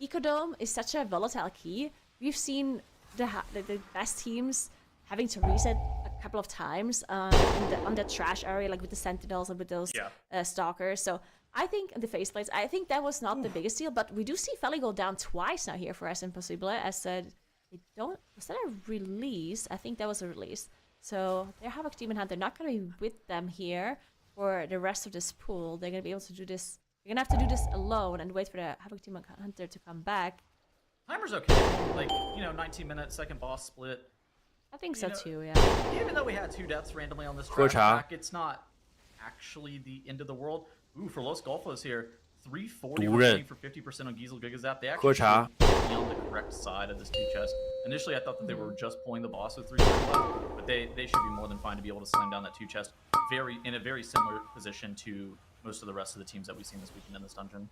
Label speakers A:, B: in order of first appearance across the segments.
A: Ecodome is such a volatile key. We've seen the best teams having to reset a couple of times on the trash area, like with the Sentinels and with those Stalkers. So I think the faceplates, I think that was not the biggest deal, but we do see Felly go down twice now here for Es Imposible. As said, they don't. Was that a release? I think that was a release. So their Havoc Demon Hunter not going to be with them here for the rest of this pool. They're going to be able to do this. You're gonna have to do this alone and wait for the Havoc Demon Hunter to come back.
B: Timer's okay. Like, 19 minutes, second boss split.
A: I think so too, yeah.
B: Even though we had 2 deaths randomly on this track, it's not actually the end of the world. Ooh, for Los Golfos here, 340 remaining for 50% on Giesel Gigazap. They actually should be on the correct side of this 2 chest. Initially, I thought that they were just pulling the boss with 3 left, but they should be more than fine to be able to slam down that 2 chest in a very similar position to most of the rest of the teams that we've seen this weekend in this dungeon.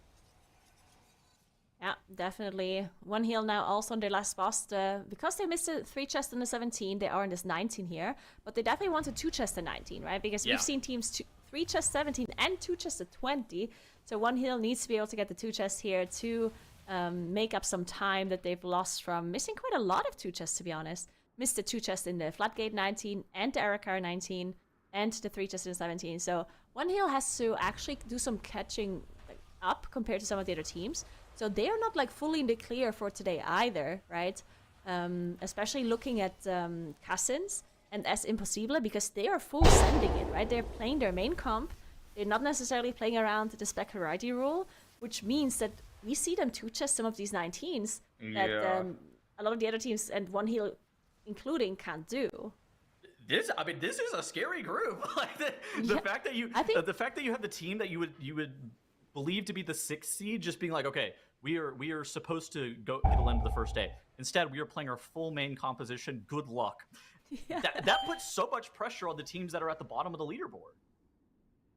A: Yeah, definitely. 1 heal now also on their last boss. Because they missed a 3 chest in the 17, they are in this 19 here. But they definitely want a 2 chest at 19, right? Because we've seen teams 3 chest 17 and 2 chest at 20. So 1 heal needs to be able to get the 2 chests here to make up some time that they've lost from missing quite a lot of 2 chests, to be honest. Missed the 2 chest in the Flatgate 19 and the Arrakar 19 and the 3 chest in the 17. So 1 heal has to actually do some catching up compared to some of the other teams. So they are not like fully in the clear for today either, right? Especially looking at Cousins and Es Imposible, because they are full sending it, right? They're playing their main comp. They're not necessarily playing around the Specularity rule, which means that we see them 2 chest some of these 19s that a lot of the other teams and 1 heal including can't do.
B: This is a scary group. Like the fact that you have the team that you would believe to be the 6th seed just being like, okay, we are supposed to go get a land the first day. Instead, we are playing our full main composition. Good luck. Yeah. That puts so much pressure on the teams that are at the bottom of the leaderboard.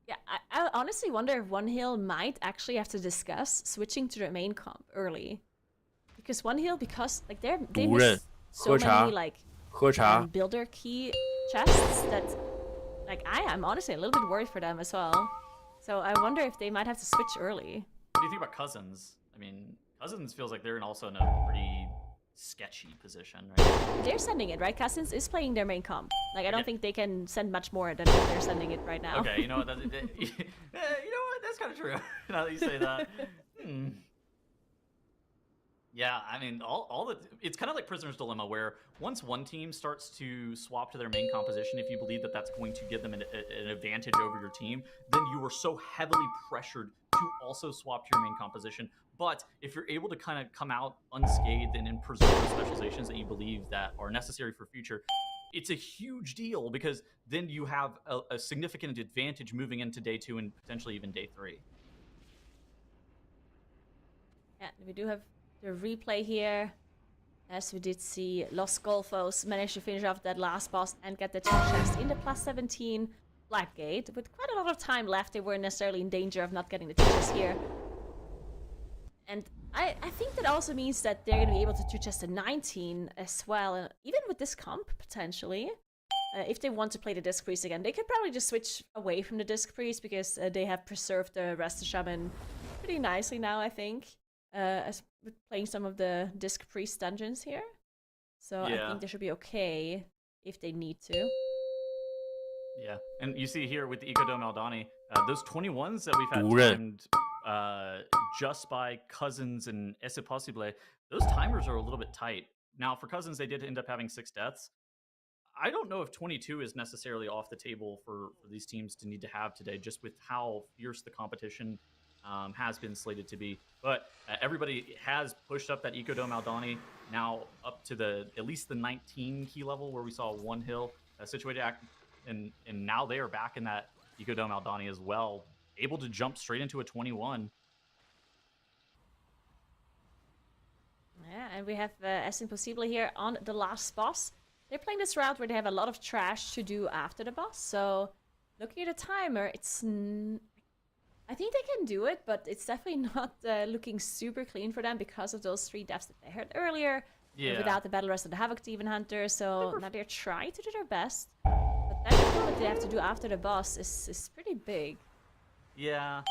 A: Yeah, I honestly wonder if 1 heal might actually have to discuss switching to their main comp early, because 1 heal, because like they miss so many like builder key chests that like I'm honestly a little bit worried for them as well. So I wonder if they might have to switch early.
B: What do you think about Cousins? I mean, Cousins feels like they're also in a pretty sketchy position, right?
A: They're sending it, right? Cousins is playing their main comp. Like, I don't think they can send much more than what they're sending it right now.
B: Okay, you know what? You know what? That's kind of true. Now that you say that. Yeah, I mean, it's kind of like Prisoner's Dilemma, where once one team starts to swap to their main composition, if you believe that that's going to give them an advantage over your team, then you are so heavily pressured to also swap to your main composition. But if you're able to kind of come out unscathed and preserve the specializations that you believe that are necessary for future, it's a huge deal, because then you have a significant advantage moving into day 2 and potentially even day 3.
A: Yeah, we do have the replay here, as we did see Los Golfos manage to finish off that last boss and get the 2 chests in the plus 17 Blackgate. With quite a lot of time left, they weren't necessarily in danger of not getting the 2 chests here. And I think that also means that they're going to be able to 2 chest a 19 as well, even with this comp, potentially. If they want to play the Disc Priest again, they could probably just switch away from the Disc Priest, because they have preserved the Rest of Shaman pretty nicely now, I think. As with playing some of the Disc Priest dungeons here. So I think they should be okay if they need to.
B: Yeah, and you see here with the Ecodome Aldani, those 21s that we've had timed just by Cousins and Es Imposible, those timers are a little bit tight. Now, for Cousins, they did end up having 6 deaths. I don't know if 22 is necessarily off the table for these teams to need to have today, just with how fierce the competition has been slated to be. But everybody has pushed up that Ecodome Aldani now up to at least the 19 key level, where we saw 1 hill situated, and now they are back in that Ecodome Aldani as well, able to jump straight into a 21.
A: Yeah, and we have Es Imposible here on the last boss. They're playing this route where they have a lot of trash to do after the boss. So looking at the timer, I think they can do it, but it's definitely not looking super clean for them because of those 3 deaths that they heard earlier. Yeah. Without the Battle Rest of the Havoc Demon Hunter. So now they're trying to do their best. But that pull that they have to do after the boss is pretty big.
B: Yeah.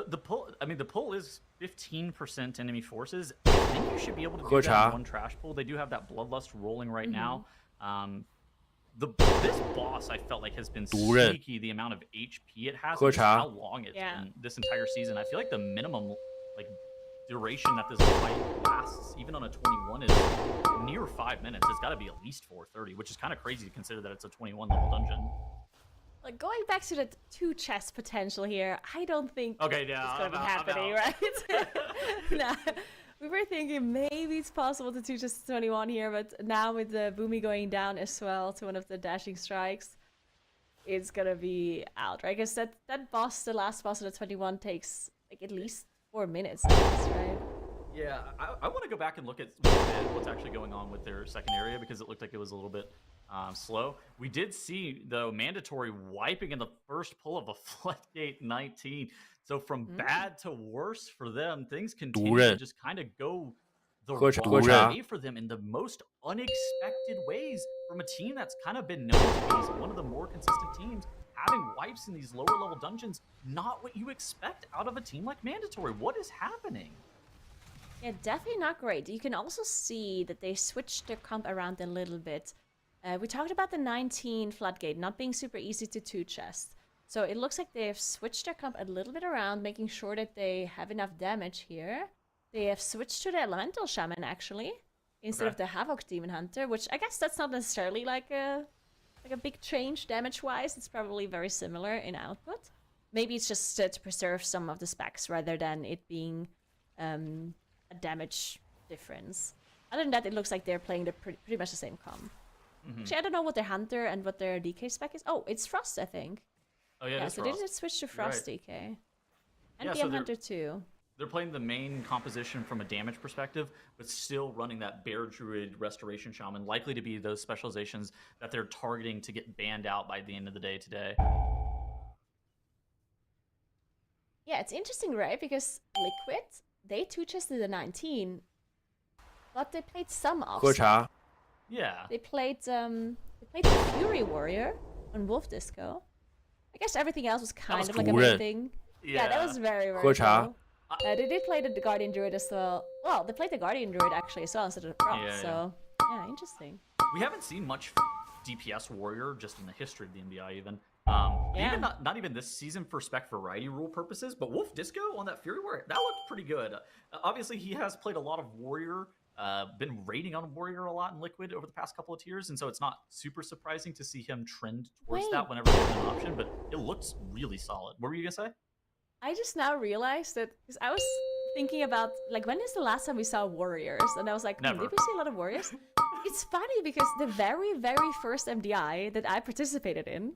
B: The pull, I mean, the pull is 15% enemy forces. I think you should be able to do that in one trash pool. They do have that Bloodlust rolling right now. This boss, I felt like, has been sneaky. The amount of HP it has, and how long it's been this entire season. I feel like the minimum duration that this fight lasts, even on a 21, is near 5 minutes. It's got to be at least 4:30, which is kind of crazy to consider that it's a 21 level dungeon.
A: Like, going back to the 2 chest potential here, I don't think it's going to be happening, right? Nah, we were thinking maybe it's possible to 2 chest 21 here, but now with the Boomy going down as well to one of the dashing strikes, it's going to be out, right? Because that boss, the last boss of the 21, takes like at least 4 minutes, right?
B: Yeah, I want to go back and look at what's actually going on with their second area, because it looked like it was a little bit slow. We did see, though, Mandatory wiping in the first pull of a Floodgate 19. So from bad to worse for them, things continue to just kind of go the wrong way for them in the most unexpected ways from a team that's kind of been known to be one of the more consistent teams. Having wipes in these lower level dungeons, not what you expect out of a team like Mandatory. What is happening?
A: Yeah, definitely not great. You can also see that they switched their comp around a little bit. We talked about the 19 Floodgate not being super easy to 2 chest. So it looks like they have switched their comp a little bit around, making sure that they have enough damage here. They have switched to the Elemental Shaman, actually, instead of the Havoc Demon Hunter, which I guess that's not necessarily like a big change damage-wise. It's probably very similar in output. Maybe it's just to preserve some of the specs rather than it being a damage difference. Other than that, it looks like they're playing pretty much the same comp. Actually, I don't know what their Hunter and what their DK spec is. Oh, it's Frost, I think.
B: Oh, yeah,
A: so they did switch to Frost DK. And
B: yeah,
A: BM Hunter, too.
B: They're playing the main composition from a damage perspective, but still running that Bear Druid Restoration Shaman, likely to be those specializations that they're targeting to get banned out by the end of the day today.
A: Yeah, it's interesting, right? Because Liquid, they 2-chested the 19, but they played some offset.
B: Yeah.
A: They played the Fury Warrior on Wolf Disco. I guess everything else was kind of like a main thing. Yeah, that was very, very cool. They did play the Guardian Druid as well. Well, they played the Guardian Druid actually as well instead of the Frost. So, yeah, interesting.
B: We haven't seen much DPS Warrior just in the history of the MDI even.
A: Yeah.
B: Even not even this season for spec variety rule purposes, but Wolf Disco on that Fury Warrior, that looked pretty good. Obviously, he has played a lot of Warrior, been raiding on Warrior a lot in Liquid over the past couple of tiers, and so it's not super surprising to see him trend towards that whenever there's an option, but it looks really solid. What were you going to say?
A: I just now realized that, because I was thinking about, like, when is the last time we saw Warriors? And I was like, did we see a lot of Warriors? It's funny because the very, very first MDI that I participated in,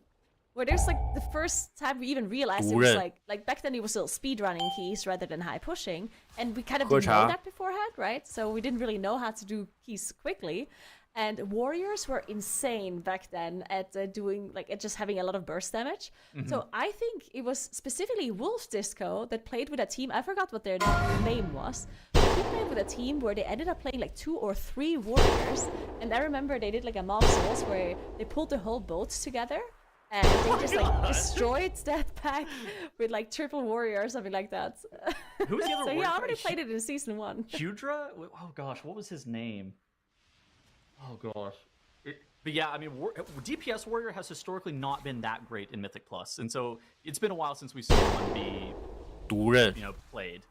A: where there's like the first time we even realized it was like back then it was still speedrunning keys rather than high pushing, and we kind of didn't know that beforehand, right? So we didn't really know how to do keys quickly. And Warriors were insane back then at doing, like, at just having a lot of burst damage. So I think it was specifically Wolf Disco that played with a team. I forgot what their name was. But he played with a team where they ended up playing like 2 or 3 Warriors. And I remember they did like a Mob Souls where they pulled the whole boat together. And they just like destroyed that pack with like triple Warrior or something like that.
B: Who's the other
A: So
B: Warrior?
A: yeah, I already played it in season 1.
B: Hudra? Oh gosh, what was his name? Oh gosh. But yeah, I mean, DPS Warrior has historically not been that great in Mythic Plus, and so it's been a while since we've seen one be, played.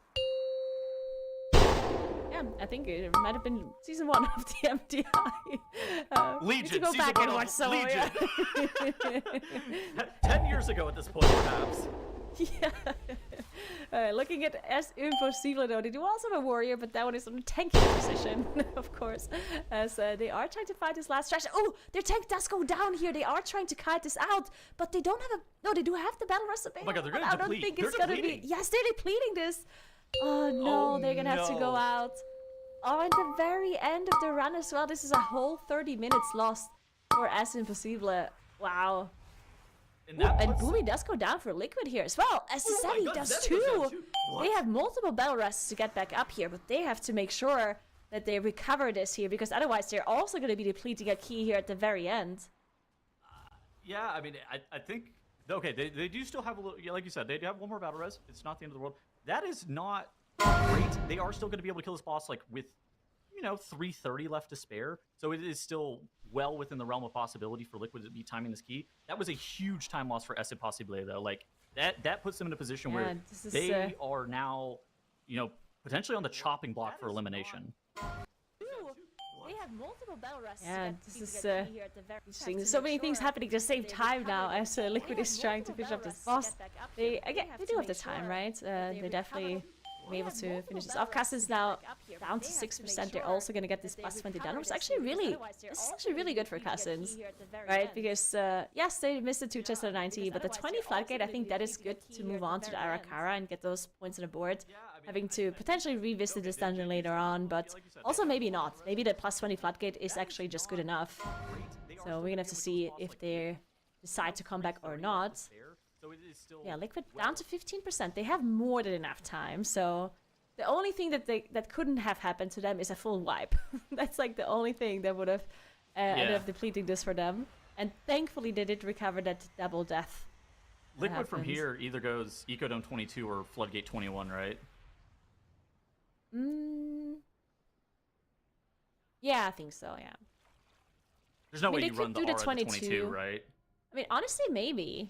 A: Yeah, I think it might have been season 1 of the MDI.
B: Legion.
A: To go
B: season
A: back
B: 1
A: and
B: of
A: watch some
B: Legion.
A: more.
B: 10 years ago at this point, perhaps.
A: Yeah. Looking at S Impossible though, they do also have a Warrior, but that one is on a tanking position, of course. As they are trying to fight this last stretch. Oh, their tank does go down here. They are trying to kite this out, but they don't have a. No, they do have the battle rest available.
B: Oh my god, they're gonna
A: I
B: deplete.
A: don't think
B: They're
A: it's gonna be. Yes, they're depleting this. Oh no, they're gonna have to go out. Oh, and the very end of the run as well. This is a whole 30 minutes lost for S Impossible. Wow. And Boomy does go down for Liquid here as well. As Zeddy does too. They have multiple battle rests to get back up here, but they have to make sure that they recover this here, because otherwise they're also going to be depleting a key here at the very end.
B: Yeah, I mean, I think, okay, they do still have a little, like you said, they do have one more battle res. It's not the end of the world. That is not great. They are still going to be able to kill this boss like with, 330 left to spare. So it is still well within the realm of possibility for Liquid to be timing this key. That was a huge time loss for Esse Possible though. Like that puts them in a position where they are now, potentially on the chopping block for elimination.
A: They have multiple battle rests. Yeah, this is interesting. There's so many things happening at the same time now as Liquid is trying to finish up this boss. They do have the time, right? They definitely be able to finish this off. Cassins now down to 6%. They're also going to get this plus 20 done, which is actually really good for Cassins, right? Because yes, they missed the 2 chests at 90, but the 20 Floodgate, I think that is good to move on to the Arakara and get those points on the board. Having to potentially revisit this dungeon later on, but also maybe not. Maybe the plus 20 Floodgate is actually just good enough. So we're gonna have to see if they decide to come back or not. Yeah, Liquid down to 15%. They have more than enough time, so the only thing that couldn't have happened to them is a full wipe. That's like the only thing that would have ended up depleting this for them. And thankfully they did recover that double death.
B: Liquid from here either goes Ecodome 22 or Floodgate 21, right?
A: Yeah, I think so, yeah.
B: There's no way you run the R at 22, right?
A: I mean, honestly, maybe.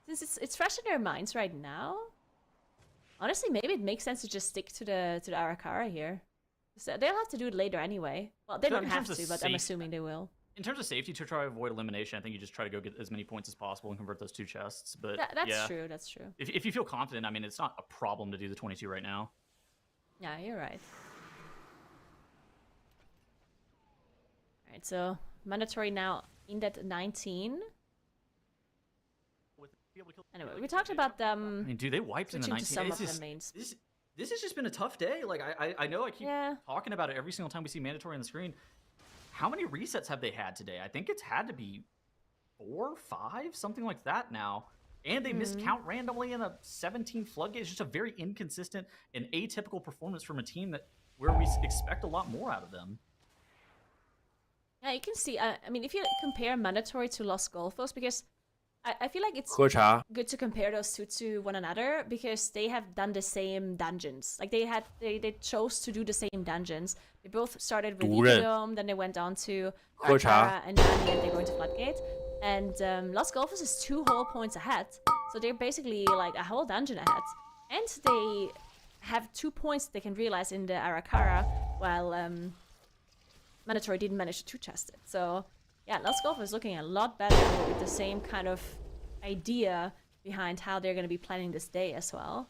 A: Since it's fresh in their minds right now, honestly, maybe it makes sense to just stick to the Arakara here. So they'll have to do it later anyway. Well, they don't have to, but I'm assuming they will.
B: In terms of safety, to try to avoid elimination, I think you just try to go get as many points as possible and convert those 2 chests. But
A: that's true. That's true.
B: If you feel confident, I mean, it's not a problem to do the 22 right now.
A: Yeah, you're right. All right, so mandatory now in that 19. Anyway, we talked about them.
B: I mean, dude, they wiped in the 19. This has just been a tough day. Like I know I keep talking about it every single time we see mandatory on the screen. How many resets have they had today? I think it's had to be 4, 5, something like that now. And they miscount randomly in a 17 Floodgate. It's just a very inconsistent and atypical performance from a team where we expect a lot more out of them.
A: Yeah, you can see. I mean, if you compare mandatory to Los Golfos, because I feel like it's good to compare those two to one another because they have done the same dungeons. Like they chose to do the same dungeons. They both started with Ecodome, then they went on to Arakara, and now they're going to Floodgate. And Los Golfos is 2 whole points ahead, so they're basically like a whole dungeon ahead. And they have 2 points they can realize in the Arakara, while mandatory didn't manage to 2-chest it. So yeah, Los Golfos is looking a lot better with the same kind of idea behind how they're going to be planning this day as well.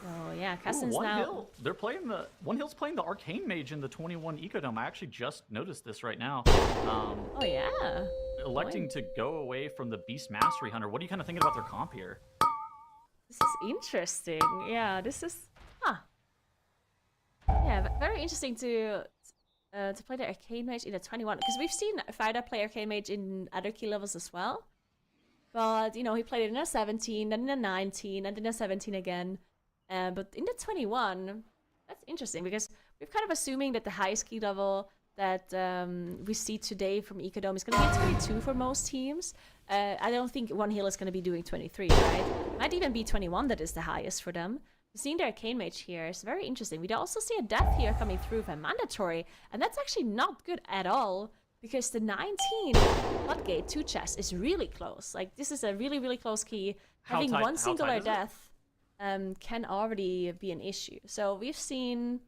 A: So yeah, Cassins now.
B: They're playing One Hill's playing the Arcane Mage in the 21 Ecodome. I actually just noticed this right now.
A: Oh yeah.
B: Electing to go away from the Beast Mastery Hunter. What are you kind of thinking about their comp here?
A: This is interesting. Yeah, this is yeah, very interesting to play the Arcane Mage in a 21, because we've seen Fida play Arcane Mage in other key levels as well. But, he played it in a 17, then in a 19, and then a 17 again. But in the 21, that's interesting, because we're kind of assuming that the highest key level that we see today from Ecodome is going to be 22 for most teams. I don't think One Hill is going to be doing 23, right? Might even be 21 that is the highest for them. Seeing the Arcane Mage here is very interesting. We also see a death here coming through from mandatory, and that's actually not good at all, because the 19 Floodgate 2 chest is really close. Like, this is a really, really close key. Having one singular death can already be an issue. So we've seen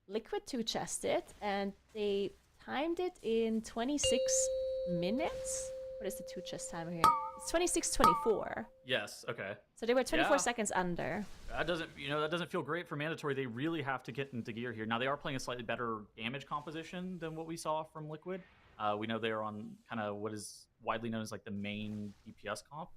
A: Liquid 2 chest it, and they timed it in 26 minutes. What is the 2 chest timer here? It's 26:24.
B: Yes. Okay.
A: So they were 24 seconds under.
B: That doesn't feel great for mandatory. They really have to get into gear here. Now they are playing a slightly better damage composition than what we saw from Liquid. We know they are on kind of what is widely known as like the main DPS comp.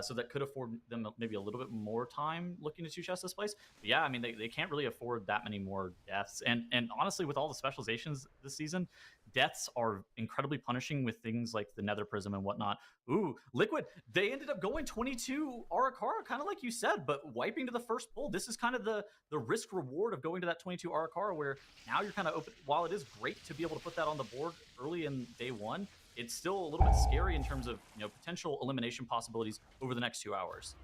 B: So that could afford them maybe a little bit more time looking to 2-chest this place. But yeah, I mean, they can't really afford that many more deaths. And honestly, with all the specializations this season, deaths are incredibly punishing with things like the Nether Prism and whatnot. Ooh, Liquid, they ended up going 22 Arakara, kind of like you said, but wiping to the first pull. This is kind of the risk reward of going to that 22 Arakara, where now you're kind of open. While it is great to be able to put that on the board early in day one, it's still a little bit scary in terms of potential elimination possibilities over the next 2 hours.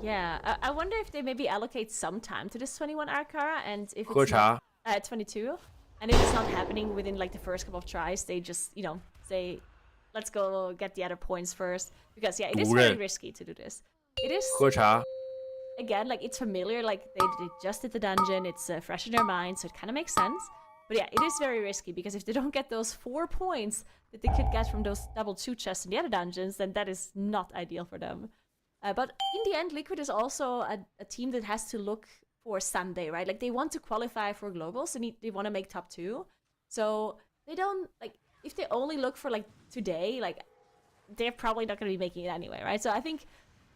A: Yeah, I wonder if they maybe allocate some time to this 21 Arcara, and if
C: 喝
A: it's
C: 茶
A: not, 22, and if it's not happening within like the first couple of tries, they just say, let's go get the other points first, because yeah, it is very risky to do this. It is
C: 喝茶
A: again like it's familiar, like they just did the dungeon, it's fresh in their mind, so it kind of makes sense. But yeah, it is very risky because if they don't get those 4 points that they could get from those double 2 chests in the other dungeons, then that is not ideal for them. But in the end, Liquid is also a team that has to look for Sunday, right? Like they want to qualify for globals, and they want to make top 2. So they don't like if they only look for like today, like they're probably not going to be making it anyway, right? So I think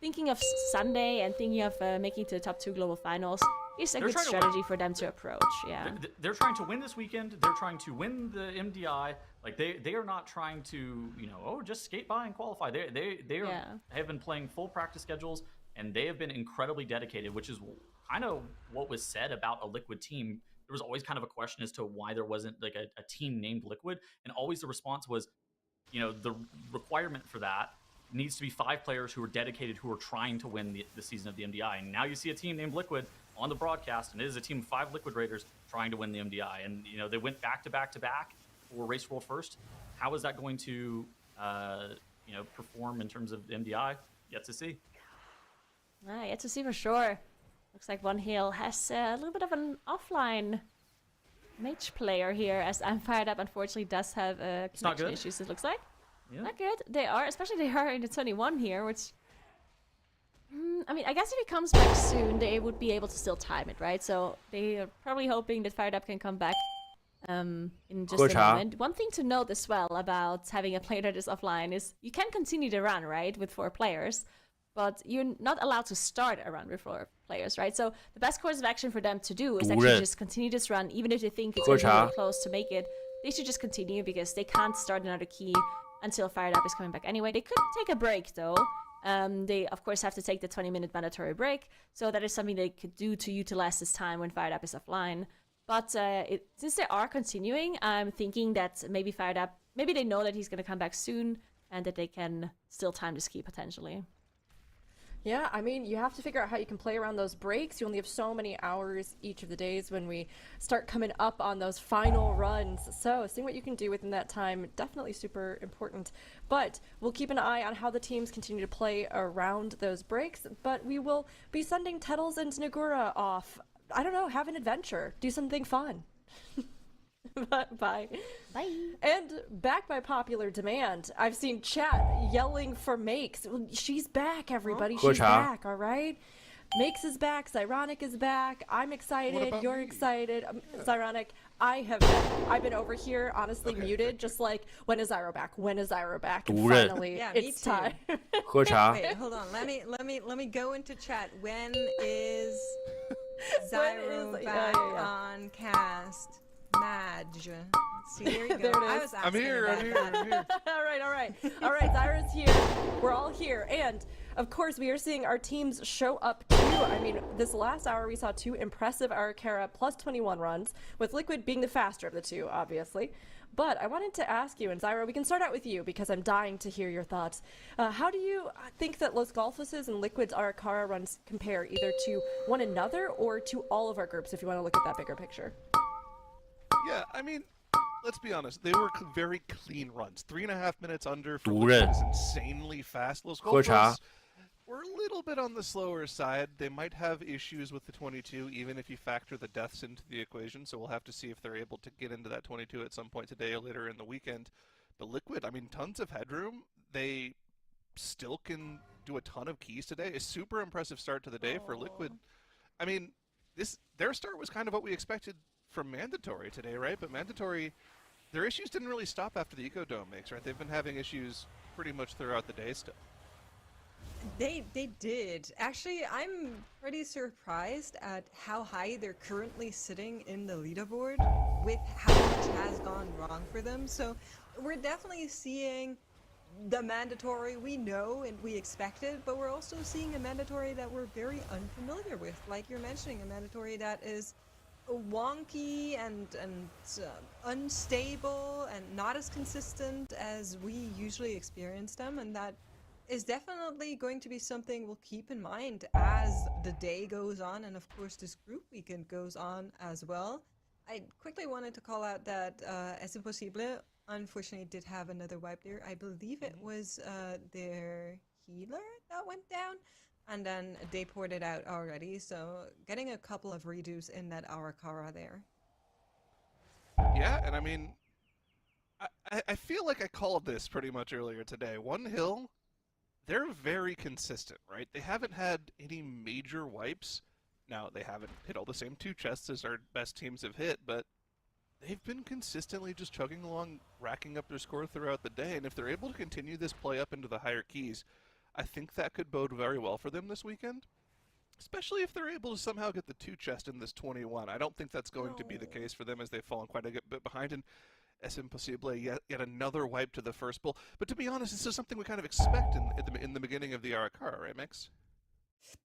A: thinking of Sunday and thinking of making it to the top 2 global finals is a good strategy for them to approach. Yeah,
B: they're trying to win this weekend. They're trying to win the MDI. Like they are not trying to just skate by and qualify. They have been playing full practice schedules, and they have been incredibly dedicated, which is kind of what was said about a Liquid team. There was always kind of a question as to why there wasn't like a team named Liquid, and always the response was, the requirement for that needs to be 5 players who are dedicated, who are trying to win the season of the MDI. And now you see a team named Liquid on the broadcast, and it is a team of 5 Liquid Raiders trying to win the MDI. And they went back to back to back for Race World First. How is that going to perform in terms of the MDI? Yet to see.
A: Yet to see for sure. Looks like One Hill has a little bit of an offline mage player here, as I'm Fired Up unfortunately does have connection issues, it looks like. Yeah. Not good. They are, especially they are in the 21 here, which I mean, I guess if he comes back soon, they would be able to still time it, right? So they are probably hoping that Fired Up can come back in just a moment. One thing to note as well about having a player that is offline is you can continue the run, right, with 4 players, but you're not allowed to start a run with 4 players, right? So the best course of action for them to do is actually just continue this run, even if they think it's really close to make it. They should just continue because they can't start another key until Fired Up is coming back anyway. They could take a break though. They of course have to take the 20-minute mandatory break, so that is something they could do to utilize this time when Fired Up is offline. But since they are continuing, I'm thinking that maybe Fired Up, maybe they know that he's going to come back soon and that they can still time this key potentially.
D: Yeah, I mean, you have to figure out how you can play around those breaks. You only have so many hours each of the days when we start coming up on those final runs. So seeing what you can do within that time, definitely super important. But we'll keep an eye on how the teams continue to play around those breaks. But we will be sending Tettles and Nagura off. I don't know, have an adventure. Do something fun. Bye. And back by popular demand, I've seen chat yelling for Makes. Well, she's back, everybody. She's back, all right? Makes is back. Zyronic is back. I'm excited. You're excited. Zyronic, I've been over here, honestly, muted, just like, when is Zyro back? When is Zyro back? And finally, it's time.
E: Wait, hold on. Let me go into chat. When is Zyro back on cast? Madge. See, there you go.
F: I'm here.
D: All right. Zyra's here. We're all here. And, of course, we are seeing our teams show up, too. I mean, this last hour, we saw 2 impressive Arcara plus 21 runs, with Liquid being the faster of the 2, obviously. But I wanted to ask you, and Zyra, we can start out with you, because I'm dying to hear your thoughts. How do you think that Los Golfos' and Liquid's Arcara runs compare, either to one another or to all of our groups, if you want to look at that bigger picture?
F: Yeah, I mean, let's be honest. They were very clean runs. 3.5 minutes under for Liquid is insanely fast. Los Golfos were a little bit on the slower side. They might have issues with the 22, even if you factor the deaths into the equation. So we'll have to see if they're able to get into that 22 at some point today or later in the weekend. But Liquid, I mean, tons of headroom. They still can do a ton of keys today. A super impressive start to the day for Liquid. I mean, their start was kind of what we expected from Mandatory today, right? But Mandatory, their issues didn't really stop after the Ecodome makes, right? They've been having issues pretty much throughout the day still.
E: They did. Actually, I'm pretty surprised at how high they're currently sitting in the leaderboard with how much has gone wrong for them. So we're definitely seeing the Mandatory we know and we expected, but we're also seeing a Mandatory that we're very unfamiliar with. Like you're mentioning, a Mandatory that is wonky and unstable and not as consistent as we usually experience them, and that is definitely going to be something we'll keep in mind as the day goes on, and of course this group weekend goes on as well. I quickly wanted to call out that Es Imposible unfortunately did have another wipe there. I believe it was their healer that went down, and then they poured it out already, so getting a couple of redos in that Arakara there.
F: Yeah, and I mean, I feel like I called this pretty much earlier today. One Hill, they're very consistent, right? They haven't had any major wipes. Now, they haven't hit all the same 2 chests as our best teams have hit, but they've been consistently just chugging along, racking up their score throughout the day, and if they're able to continue this play up into the higher keys, I think that could bode very well for them this weekend. Especially if they're able to somehow get the 2 chest in this 21. I don't think that's going to be the case for them as they've fallen quite a bit behind. And Es Imposible, yet another wipe to the first bull. But to be honest, this is something we kind of expect in the beginning of the Arakara, right, Mix?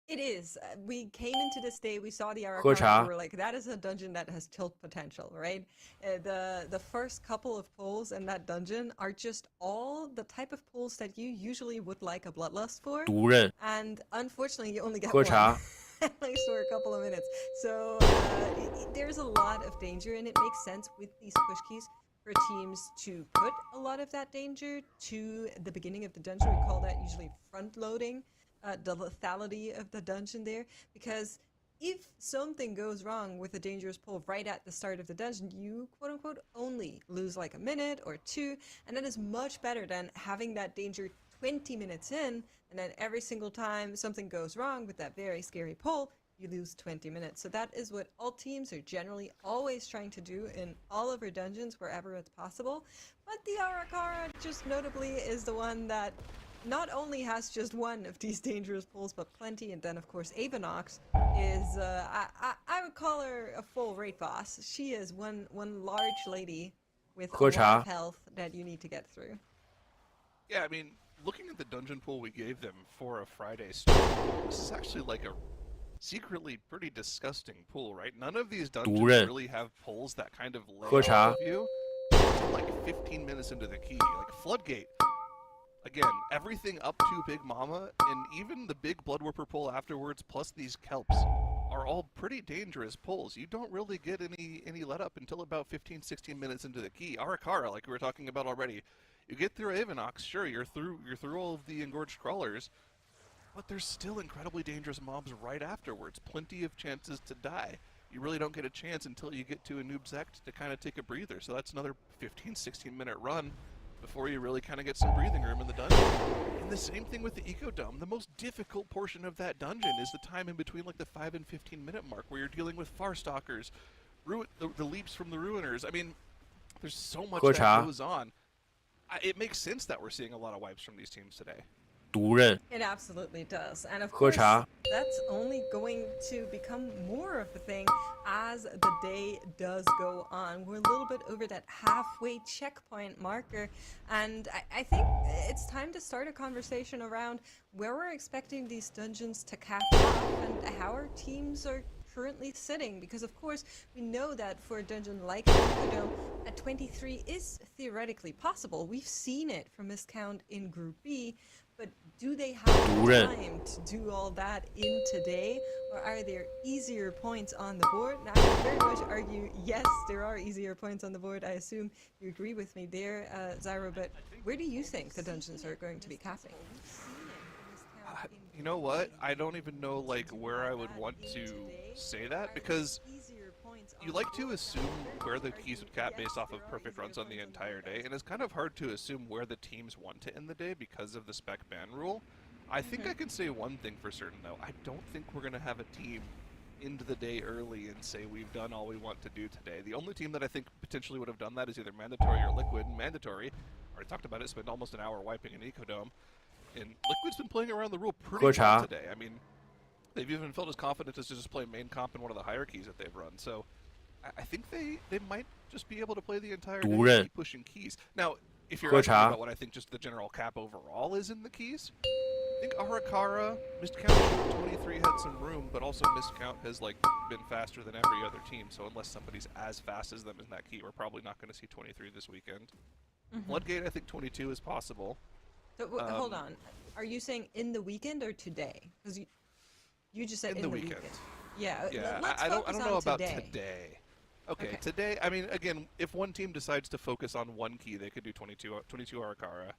E: It is. We came into this day, we saw the Arakara, we were like, that is a dungeon that has tilt potential, right? The first couple of pulls in that dungeon are just all the type of pulls that you usually would like a Bloodlust for. And unfortunately, you only get one. At least for a couple of minutes. So there's a lot of danger, and it makes sense with these push keys for teams to put a lot of that danger to the beginning of the dungeon. We call that usually front-loading. The lethality of the dungeon there, because if something goes wrong with a dangerous pull right at the start of the dungeon, you quote-unquote only lose like a minute or 2, and that is much better than having that danger 20 minutes in, and then every single time something goes wrong with that very scary pull, you lose 20 minutes. So that is what all teams are generally always trying to do in all of our dungeons wherever it's possible. But the Arakara just notably is the one that not only has just one of these dangerous pulls, but plenty, and then of course Avanox is, I would call her a full raid boss. She is one large lady with a lot of health that you need to get through.
F: Yeah, I mean, looking at the dungeon pool we gave them for a Friday stream, this is actually like a secretly pretty disgusting pool, right? None of these dungeons really have pulls that kind of lay off of you until like 15 minutes into the key. Like Floodgate, again, everything up to Big Mama, and even the big Bloodwarper pull afterwards, plus these Kelps, are all pretty dangerous pulls. You don't really get any let up until about 15-16 minutes into the key. Arakara, like we were talking about already, you get through Avanox, sure, you're through all of the Engorged Crawlers, but there's still incredibly dangerous mobs right afterwards. Plenty of chances to die. You really don't get a chance until you get to a Noob Sect to kind of take a breather, so that's another 15-16 minute run before you really kind of get some breathing room in the dungeon. And the same thing with the Ecodome. The most difficult portion of that dungeon is the time in between like the 5 and 15 minute mark where you're dealing with Farstalkers, the leaps from the Ruiners. I mean, there's so much that goes on. It makes sense that we're seeing a lot of wipes from these teams today.
E: It absolutely does. And of course, that's only going to become more of a thing as the day does go on. We're a little bit over that halfway checkpoint marker, and I think it's time to start a conversation around where we're expecting these dungeons to cap off and how our teams are currently sitting, because of course we know that for a dungeon like Ecodome, a 23 is theoretically possible. We've seen it from Miscount in Group B, but do they have time to do all that in today, or are there easier points on the board? Now, I would very much argue, yes, there are easier points on the board. I assume you agree with me there, Zyro, but where do you think the dungeons are going to be capping?
F: You know what? I don't even know like where I would want to say that, because you like to assume where the keys would cap based off of perfect runs on the entire day, and it's kind of hard to assume where the teams want to end the day because of the spec ban rule. I think I can say one thing for certain though. I don't think we're going to have a team into the day early and say we've done all we want to do today. The only team that I think potentially would have done that is either Mandatory or Liquid. Mandatory, already talked about it, spent almost an hour wiping an Ecodome, and Liquid's been playing around the rule pretty well today. I mean, they've even felt as confident as to just play main comp in one of the hierarchies that they've run. So I think they might just be able to play the entire day and keep pushing keys. Now, if you're asking about what I think just the general cap overall is in the keys, I think Arakara, Miscount 23 had some room, but also Miscount has like been faster than every other team, so unless somebody's as fast as them in that key, we're probably not going to see 23 this weekend. Bloodgate, I think 22 is possible.
E: So hold on. Are you saying in the weekend or today? Because you just said
F: In the weekend.
E: Yeah.
F: Yeah,
E: Let's
F: I don't
E: focus
F: know
E: on
F: about
E: today.
F: today. Okay,
E: Okay.
F: today, I mean, again, if one team decides to focus on one key, they could do 22 Arakara.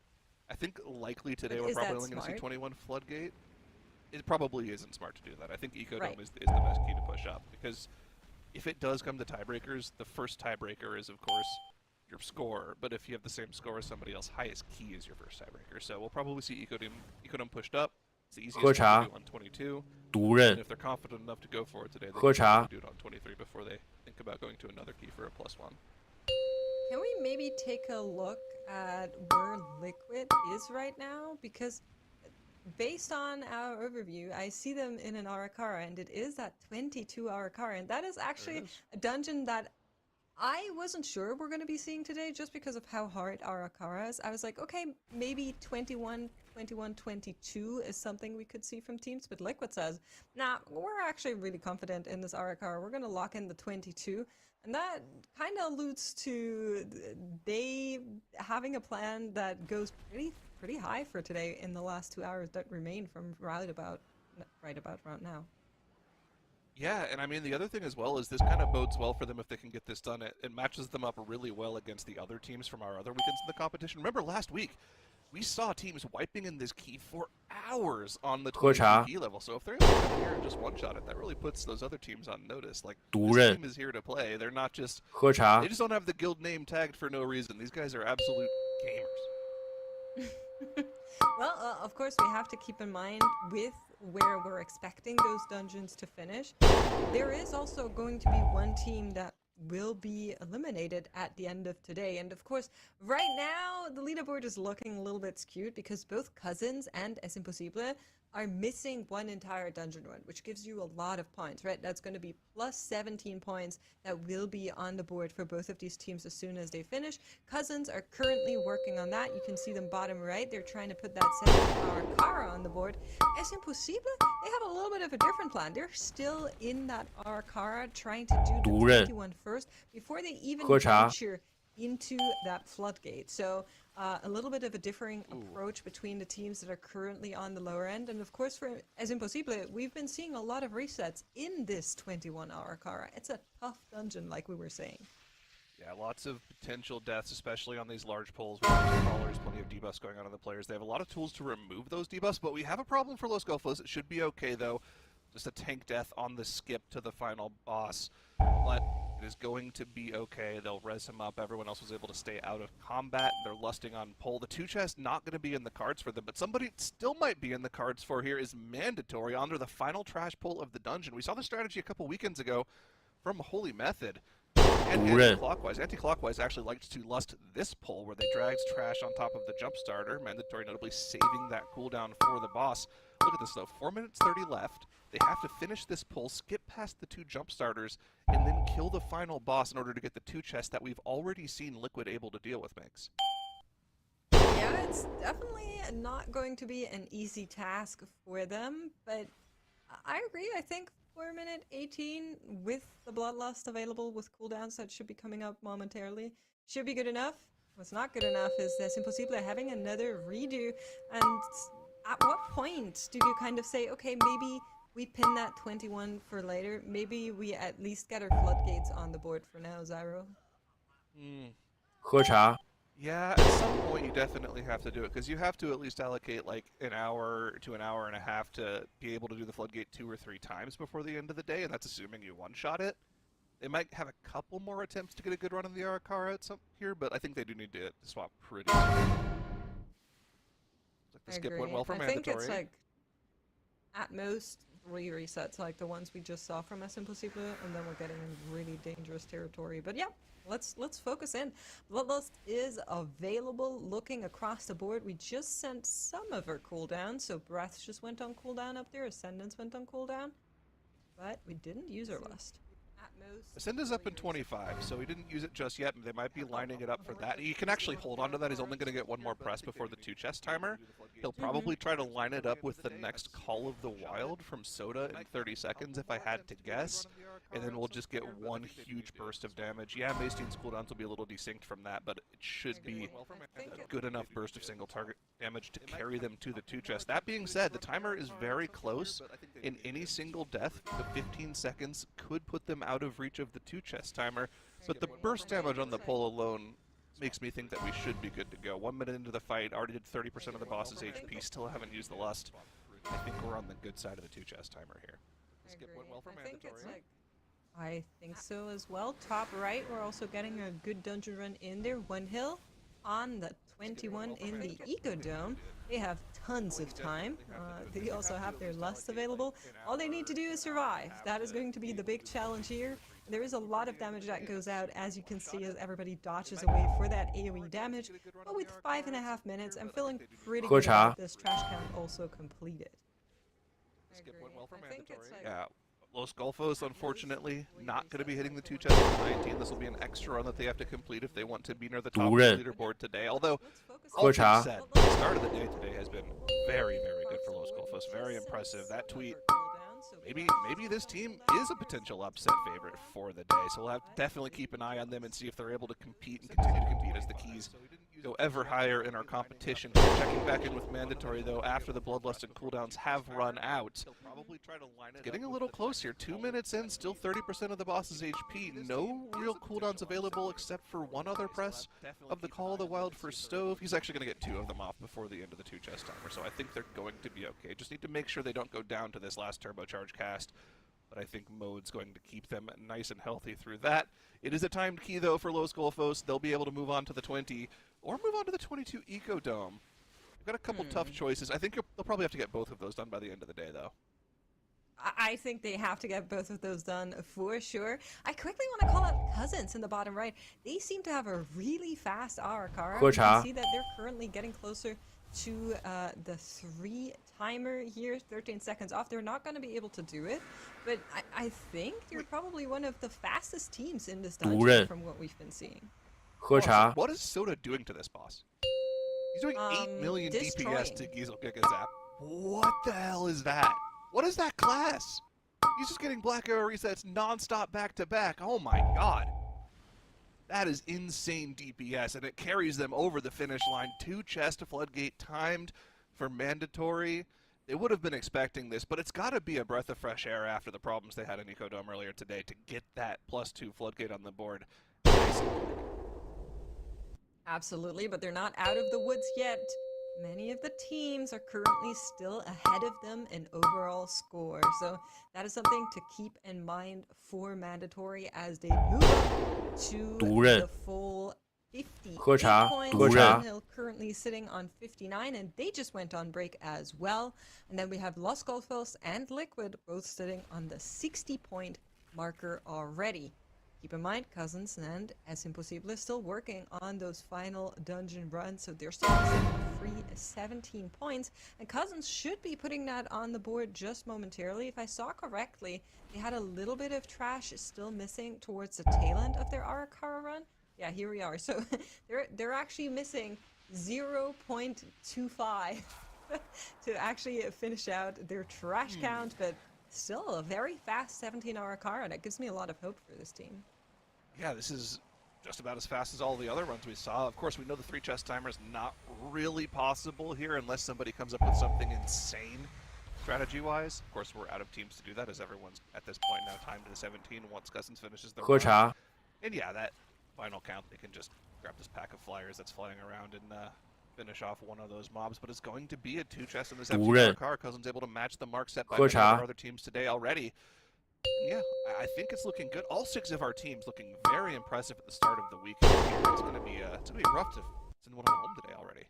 F: I think likely today
E: But
F: we're
E: is
F: probably
E: that
F: only going to see
E: smart?
F: 21 Floodgate. It probably isn't smart to do that. I think Ecodome
E: Right.
F: is the best key to push up, because if it does come to tiebreakers, the first tiebreaker is, of course, your score, but if you have the same score as somebody else, highest key is your first tiebreaker. So we'll probably see Ecodome pushed up. It's the easiest thing to do on 22.
C: 毒
F: And
C: 刃
F: if they're confident enough to go for it today, they
C: 喝
F: can
C: 茶
F: probably do it on 23 before they think about going to another key for a +1.
E: Can we maybe take a look at where Liquid is right now? Because based on our overview, I see them in an Arakara, and it is that 22 Arakara, and that is actually a dungeon that I wasn't sure we're going to be seeing today just because of how hard Arakara is. I was like, okay, maybe 21, 21, 22 is something we could see from teams, but Liquid says, nah, we're actually really confident in this Arakara. We're going to lock in the 22. And that kind of alludes to they having a plan that goes pretty high for today in the last 2 hours that remain from right about right now.
F: Yeah, and I mean, the other thing as well is this kind of bodes well for them if they can get this done. It matches them up really well against the other teams from our other weekends in the competition. Remember last week, we saw teams wiping in this key for hours on the 22
C: 茶
F: key level. So if they're able to come here and just one-shot it, that really puts those other teams on notice. Like,
C: 毒
F: this
C: 刃
F: team is here to play. They're not just...
C: 喝茶
F: They just don't have the guild name tagged for no reason. These guys are absolute gamers.
E: Well, of course, we have to keep in mind with where we're expecting those dungeons to finish. There is also going to be one team that will be eliminated at the end of today. And of course, right now, the leaderboard is looking a little bit skewed because both Cousins and Es Imposible are missing one entire dungeon run, which gives you a lot of points, right? That's going to be plus 17 points that will be on the board for both of these teams as soon as they finish. Cousins are currently working on that. You can see them bottom right. They're trying to put that 7-hour Kara on the board. Es Imposible, they have a little bit of a different plan. They're still in that Arakara trying to do the
C: 毒刃
E: 21 first before they even
C: 喝茶
E: venture into that floodgate. So a little bit of a differing approach between the teams that are currently on the lower end. And of course, for Es Imposible, we've been seeing a lot of resets in this 21-hour Kara. It's a tough dungeon, like we were saying.
F: Yeah, lots of potential deaths, especially on these large pulls with crawlers, plenty of debuffs going on in the players. They have a lot of tools to remove those debuffs, but we have a problem for Los Golfos. It should be okay, though. Just a tank death on the skip to the final boss. But it is going to be okay. They'll res him up. Everyone else was able to stay out of combat. They're lusting on pull. The 2 chest not going to be in the cards for them, but somebody still might be in the cards for here is mandatory under the final trash pull of the dungeon. We saw the strategy a couple weekends ago from Holy Method. And
C: 毒刃
F: anti-clockwise. Anti-clockwise actually liked to lust this pull where they dragged trash on top of the jump starter, mandatory notably saving that cooldown for the boss. Look at this though, 4 minutes 30 left. They have to finish this pull, skip past the 2 jump starters, and then kill the final boss in order to get the 2 chests that we've already seen Liquid able to deal with, Mix.
E: Yeah, it's definitely not going to be an easy task for them, but I agree. I think 4 minute 18 with the Bloodlust available with cooldowns that should be coming up momentarily should be good enough. What's not good enough is Es Imposible having another redo. And at what point do you kind of say, okay, maybe we pin that 21 for later? Maybe we at least get our floodgates on the board for now, Zyro.
C: 喝茶
F: Yeah, at some point you definitely have to do it, because you have to at least allocate like an hour to an hour and a half to be able to do the floodgate 2 or 3 times before the end of the day, and that's assuming you one-shot it. They might have a couple more attempts to get a good run on the Arakara at some here, but I think they do need to swap pretty soon. Looks like the skip went well for
E: I
F: mandatory.
E: think it's like at most 3 resets like the ones we just saw from Es Imposible, and then we're getting in really dangerous territory. But yeah, let's focus in. Bloodlust is available. Looking across the board, we just sent some of our cooldowns. So Breath just went on cooldown up there. Ascendance went on cooldown, but we didn't use our Lust. At most,
F: Ascenda's up in 25, so he didn't use it just yet, and they might be lining it up for that. He can actually hold on to that. He's only going to get 1 more press before the 2 chest timer. He'll probably try to line it up with the next Call of the Wild from Soda in 30 seconds, if I had to guess. And then we'll just get 1 huge burst of damage. Yeah, Maystein's cooldowns will be a little desynced from that, but it should be a good enough burst of single target damage to carry them to the 2 chest. That being said, the timer is very close. In any single death, the 15 seconds could put them out of reach of the 2 chest timer, but the burst damage on the pull alone makes me think that we should be good to go. 1 minute into the fight, already did 30% of the boss's HP, still haven't used the lust. I think we're on the good side of the 2 chest timer here.
E: Skip went well for mandatory. I think so as well. Top right, we're also getting a good dungeon run in there. One hill on the 21 in the Eco Dome. They have tons of time. They also have their lust available. All they need to do is survive. That is going to be the big challenge here. There is a lot of damage that goes out, as you can see, as everybody dodges away for that AoE damage. But with 5.5 minutes, I'm feeling pretty good about this trash count also completed.
F: Skip went well for mandatory. Yeah. Los Golfos, unfortunately, not going to be hitting the 2 chest at 19. This will be an extra run that they have to complete if they want to be near the top of the leaderboard today. Although, all that said, the start of the day today has been very, very good for Los Golfos. Very impressive. That tweet, maybe this team is a potential upset favorite for the day. So we'll have to definitely keep an eye on them and see if they're able to compete and continue to compete as the keys go ever higher in our competition. Checking back in with mandatory though after the bloodlust and cooldowns have run out. Getting a little close here. 2 minutes in, still 30% of the boss's HP. No real cooldowns available except for one other press of the Call of the Wild for Stove. He's actually going to get 2 of them off before the end of the 2 chest timer, so I think they're going to be okay. Just need to make sure they don't go down to this last turbocharge cast. But I think Mode's going to keep them nice and healthy through that. It is a timed key, though, for Los Golfos. They'll be able to move on to the 20, or move on to the 22 Eco Dome. We've got a couple tough choices. I think they'll probably have to get both of those done by the end of the day, though.
E: I think they have to get both of those done for sure. I quickly want to call out Cousins in the bottom right. They seem to have a really fast Arakara. You can see that they're currently getting closer to the 3 timer here, 13 seconds off. They're not going to be able to do it, but I think they're probably one of the fastest teams in this dungeon from what we've been seeing.
F: What is Soda doing to this boss? He's doing 8 million DPS to Gizel Gigazap. What the hell is that? What is that class? He's just getting Black Arrow resets non-stop back-to-back. Oh my god. That is insane DPS, and it carries them over the finish line. 2 chest floodgate timed for mandatory. They would have been expecting this, but it's got to be a breath of fresh air after the problems they had in Eco Dome earlier today to get that +2 floodgate on the board. Nice and quick.
E: Absolutely, but they're not out of the woods yet. Many of the teams are currently still ahead of them in overall score, so that is something to keep in mind for mandatory as they move up to the full 50 points. Hill currently sitting on 59, and they just went on break as well. And then we have Los Golfos and Liquid both sitting on the 60-point marker already. Keep in mind, Cousins and Es Imposible is still working on those final dungeon runs, so they're still free 17 points. And Cousins should be putting that on the board just momentarily. If I saw correctly, they had a little bit of trash still missing towards the tail end of their Arakara run. Yeah, here we are. So they're actually missing 0.25 to actually finish out their trash count, but still a very fast 17-hour car, and it gives me a lot of hope for this team.
F: Yeah, this is just about as fast as all the other runs we saw. Of course, we know the 3 chest timer is not really possible here unless somebody comes up with something insane strategy-wise. Of course, we're out of teams to do that, as everyone's at this point now timed to the 17 once Cousins finishes the run. And yeah, that final count, they can just grab this pack of flyers that's flying around and finish off one of those mobs, but it's going to be a 2 chest in this empty car. Cousins able to match the mark set by other teams today already. Yeah, I think it's looking good. All 6 of our teams looking very impressive at the start of the week. It's going to be rough to send one of them home today already.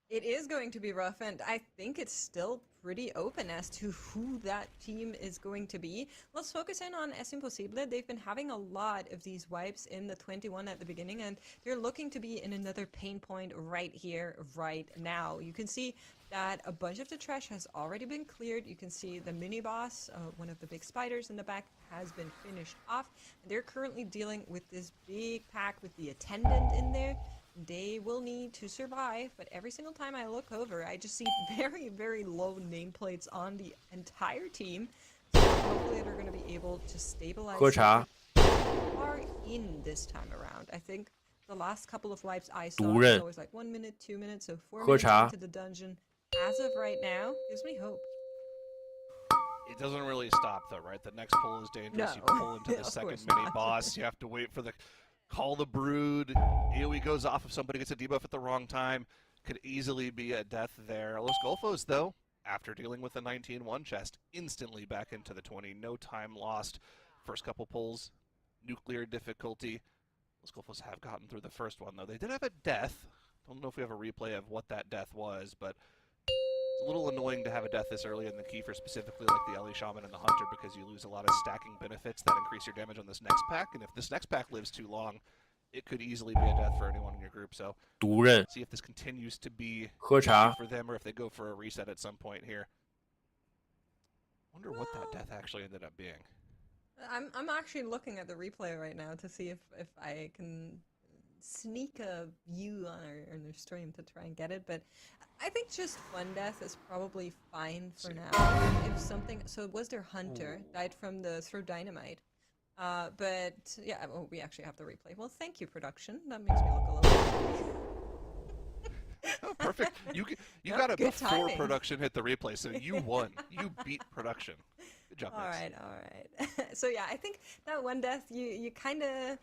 E: It is going to be rough, and I think it's still pretty open as to who that team is going to be. Let's focus in on Es Imposible. They've been having a lot of these wipes in the 21 at the beginning, and they're looking to be in another pain point right here, right now. You can see that a bunch of the trash has already been cleared. You can see the mini-boss, one of the big spiders in the back, has been finished off. And they're currently dealing with this big pack with the attendant in there. They will need to survive, but every single time I look over, I just see very, very low nameplates on the entire team. So hopefully they're going to be able to stabilize are in this time around. I think the last couple of wipes I saw,
C: 毒
E: it's
C: 刃
E: always like 1 minute, 2 minutes, so 4
C: 喝
E: minutes
C: 茶
E: into the dungeon. As of right now, gives me hope.
F: It doesn't really stop though, right? The next pull is dangerous. You
E: No.
F: pull into the
E: Of
F: second
E: course
F: mini
E: not.
F: boss. You have to wait for the call the brood. AoE goes off if somebody gets a debuff at the wrong time. Could easily be a death there. Los Golfos though, after dealing with the 19-1 chest, instantly back into the 20. No time lost. First couple pulls, nuclear difficulty. Los Golfos have gotten through the first one though. They did have a death. Don't know if we have a replay of what that death was, but it's a little annoying to have a death this early in the Kiefer, specifically like the Ellie Shaman and the Hunter, because you lose a lot of stacking benefits that increase your damage on this next pack, and if this next pack lives too long, it could easily be a death for anyone in your group, so
C: 毒刃
F: see if this continues to be
C: 喝茶
F: for them or if they go for a reset at some point here. Wonder what that death actually ended up being.
E: I'm actually looking at the replay right now to see if I can sneak a view on our stream to try and get it, but I think just one death is probably fine for now. If something, so it was their Hunter, died from the throw dynamite. But yeah, well, we actually have the replay. Well, thank you, production. That makes me look a little.
F: Oh, perfect. You
E: Yep,
F: got it
E: good
F: before
E: timing.
F: production hit the replay, so you won. You beat production. Good job,
E: All
F: Max.
E: right. So yeah, I think that one death, you kind of,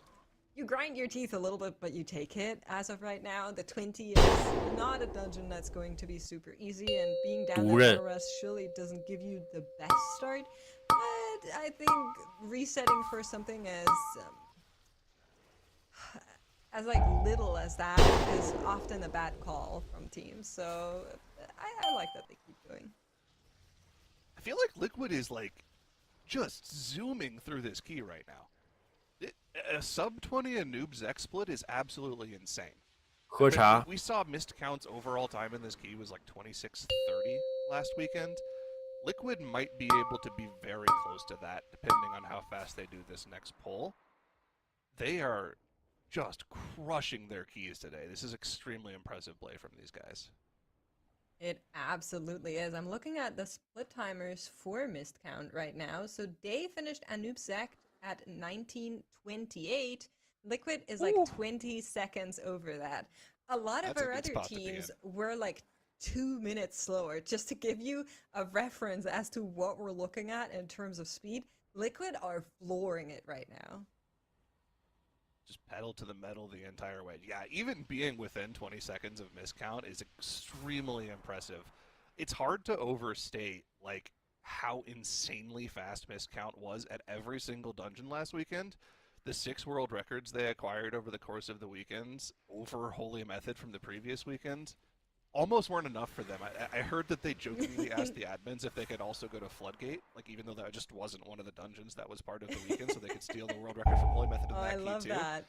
E: you grind your teeth a little bit, but you take it. As of right now, the 20 is not a dungeon that's going to be super easy, and being down
C: 毒
E: there
C: 刃
E: rest surely doesn't give you the best start. But I think resetting for something as like little as that is often a bad call from teams. So I like that they keep going.
F: I feel like Liquid is like just zooming through this key right now. A sub 20 Anoob's X split is absolutely insane.
C: 喝茶
F: We saw missed counts overall time in this key was like 26:30 last weekend. Liquid might be able to be very close to that depending on how fast they do this next pull. They are just crushing their keys today. This is extremely impressive play from these guys.
E: It absolutely is. I'm looking at the split timers for missed count right now. So Day finished Anoop Zek at 19:28. Liquid is like 20 seconds over that. A lot of
F: That's a
E: our
F: good
E: other
F: spot to be
E: teams were like 2 minutes slower. Just to give you a reference as to what we're looking at in terms of speed, Liquid are flooring it right now.
F: Just pedal to the metal the entire way. Yeah, even being within 20 seconds of miscount is extremely impressive. It's hard to overstate like how insanely fast miscount was at every single dungeon last weekend. The 6 world records they acquired over the course of the weekends over Holy Method from the previous weekend almost weren't enough for them. I heard that they jokingly asked the admins if they could also go to Floodgate, like even though that just wasn't one of the dungeons that was part of the weekend, so they could steal the world record from Holy Method in
E: Oh,
F: that
E: I
F: key
E: love
F: too.
E: that.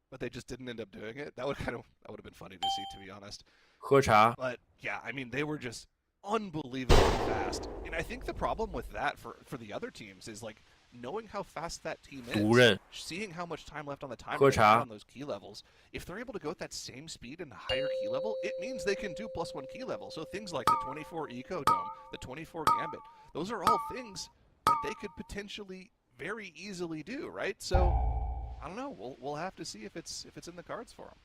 F: But they just didn't end up doing it. That would have been funny to see, to be honest.
C: 喝茶
F: But yeah, I mean, they were just unbelievably fast. And I think the problem with that for the other teams is like knowing how fast that team
C: 毒
F: is,
C: 刃
F: seeing how much time left on the timer
C: 喝
F: they have
C: 茶
F: on those key levels. If they're able to go at that same speed and higher key level, it means they can do +1 key level. So things like the 24 Eco Dome, the 24 Gambit, those are all things that they could potentially very easily do, right? So I don't know. We'll have to see if it's in the cards for them.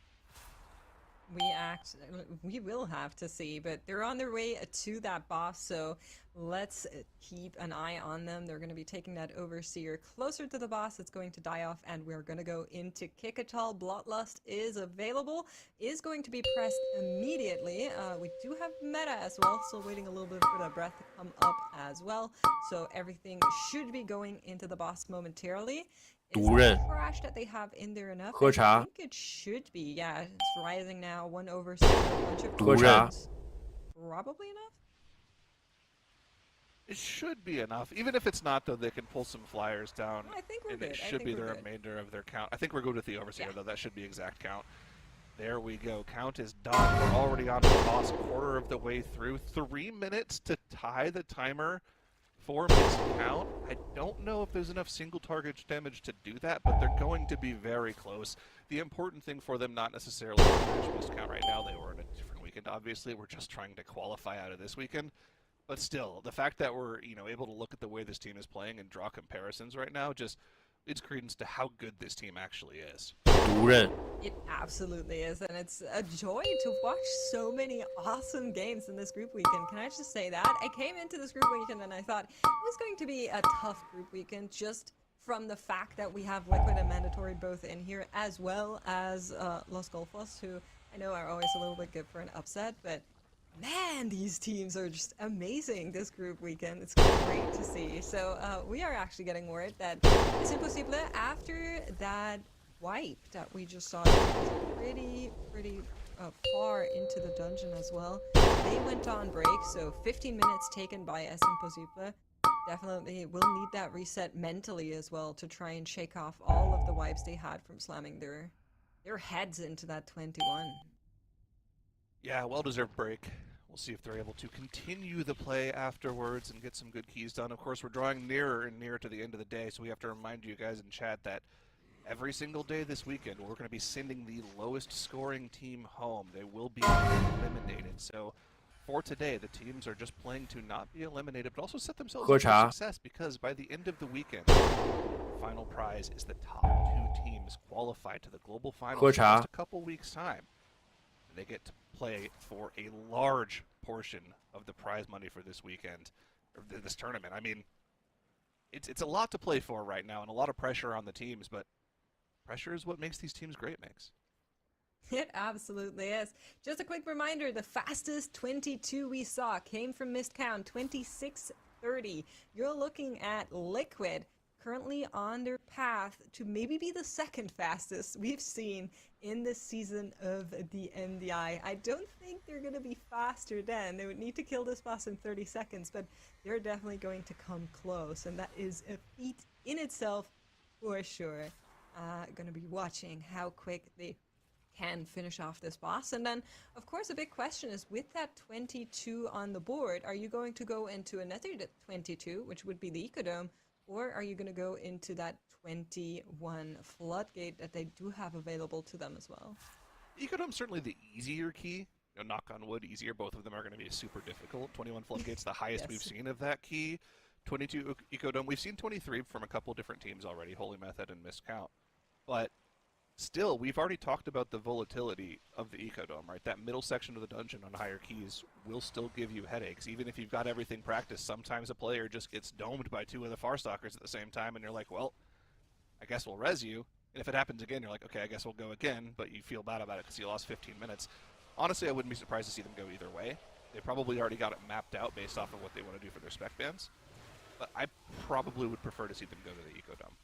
E: We will have to see, but they're on their way to that boss, so let's keep an eye on them. They're going to be taking that Overseer closer to the boss. It's going to die off, and we're going to go into Kikatal. Bloodlust is available, is going to be pressed immediately. We do have meta as well, still waiting a little bit for the breath to come up as well, so everything should be going into the boss momentarily. Is
C: 毒
E: the
C: 刃
E: crash that they have in there enough?
C: 喝
E: I
C: 茶
E: think it should be. Yeah, it's rising now. 1 Overseer, a bunch of
C: 喝茶
E: drones. Probably enough.
F: It should be enough. Even if it's not, though, they can pull some flyers down.
E: I think we're
F: and
E: good.
F: it
E: I
F: should
E: think
F: be the
E: we're good.
F: remainder of their count. I think we're good with the Overseer,
E: Yeah.
F: though. That should be exact count. There we go. Count is done. We're already on to the boss, quarter of the way through. 3 minutes to tie the timer for missed count. I don't know if there's enough single target damage to do that, but they're going to be very close. The important thing for them, not necessarily to match missed count right now. They were in a different weekend, obviously. We're just trying to qualify out of this weekend. But still, the fact that we're able to look at the way this team is playing and draw comparisons right now just credence to how good this team actually is.
C: 毒刃
E: It absolutely is, and it's a joy to watch so many awesome games in this group weekend. Can I just say that? I came into this group weekend and I thought it was going to be a tough group weekend just from the fact that we have Liquid and Mandatory both in here, as well as Los Golfos, who I know are always a little bit good for an upset, but man, these teams are just amazing this group weekend. It's great to see. So we are actually getting worried that it's impossible after that wipe that we just saw. It was pretty far into the dungeon as well. They went on break, so 15 minutes taken by Es Impossible. Definitely will need that reset mentally as well to try and shake off all of the wipes they had from slamming their heads into that 21.
F: Yeah, well-deserved break. We'll see if they're able to continue the play afterwards and get some good keys done. Of course, we're drawing nearer and nearer to the end of the day, so we have to remind you guys in chat that every single day this weekend, we're going to be sending the lowest scoring team home. They will be eliminated. So for today, the teams are just playing to not be eliminated, but also set themselves up for success, because by the end of the weekend, final prize is the top 2 teams qualified to the global finals in just a couple weeks' time. And they get to play for a large portion of the prize money for this weekend, or this tournament. I mean, it's a lot to play for right now, and a lot of pressure on the teams, but pressure is what makes these teams great, Mix.
E: It absolutely is. Just a quick reminder, the fastest 22 we saw came from Missed Count, 26:30. You're looking at Liquid currently on their path to maybe be the second fastest we've seen in this season of the NDI. I don't think they're going to be faster than. They would need to kill this boss in 30 seconds, but they're definitely going to come close, and that is a feat in itself for sure. Going to be watching how quick they can finish off this boss. And then, of course, a big question is, with that 22 on the board, are you going to go into another 22, which would be the Ecodome, or are you going to go into that 21 Floodgate that they do have available to them as well?
F: Ecodome's certainly the easier key. You know, knock on wood, easier. Both of them are going to be super difficult. 21 Floodgate's the highest we've seen of that key. 22 Ecodome, we've seen 23 from a couple different teams already, Holy Method and Missed Count. But still, we've already talked about the volatility of the Ecodome, right? That middle section of the dungeon on higher keys will still give you headaches. Even if you've got everything practiced, sometimes a player just gets domed by 2 of the Farstalkers at the same time, and you're like, well, I guess we'll res you. And if it happens again, you're like, okay, I guess we'll go again, but you feel bad about it because you lost 15 minutes. Honestly, I wouldn't be surprised to see them go either way. They probably already got it mapped out based off of what they want to do for their spec bans. But I probably would prefer to see them go to the Ecodome.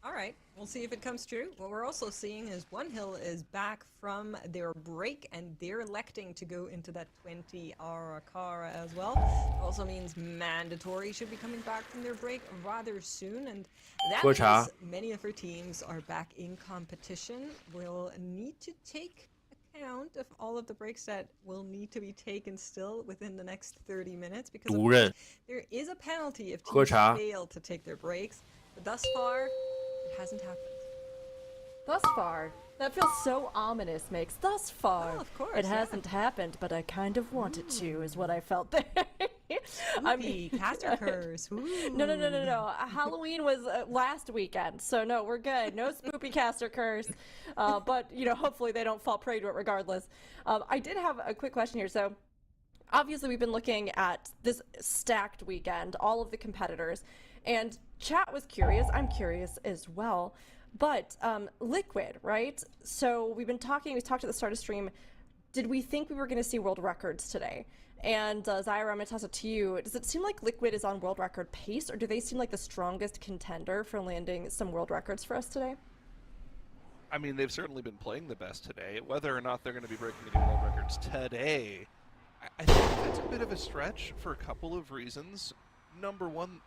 E: All right, we'll see if it comes true. What we're also seeing is One Hill is back from their break, and they're electing to go into that 20 Arakara as well. Also means Mandatory should be coming back from their break rather soon, and that means many of our teams are back in competition. We'll need to take account of all of the breaks that will need to be taken still within the next 30 minutes, because of course, there is a penalty if teams fail to take their breaks, but thus far, it hasn't happened.
D: Thus far. That feels so ominous, Mix. Thus far.
E: Oh, of course,
D: it hasn't happened, but I kind of wanted to, is what I felt there. I mean,
E: Caster Curse.
D: No. Halloween was last weekend, so no, we're good. No spoopy Caster Curse. But, you know, hopefully they don't fall prey to it regardless. I did have a quick question here. So, obviously we've been looking at this stacked weekend, all of the competitors, and chat was curious. I'm curious as well. But Liquid, right? So we talked at the start of stream. Did we think we were going to see world records today? And Zyra, I'm going to toss it to you. Does it seem like Liquid is on world record pace, or do they seem like the strongest contender for landing some world records for us today?
F: I mean, they've certainly been playing the best today. Whether or not they're going to be breaking any world records today, I think that's a bit of a stretch for a couple of reasons. Number one,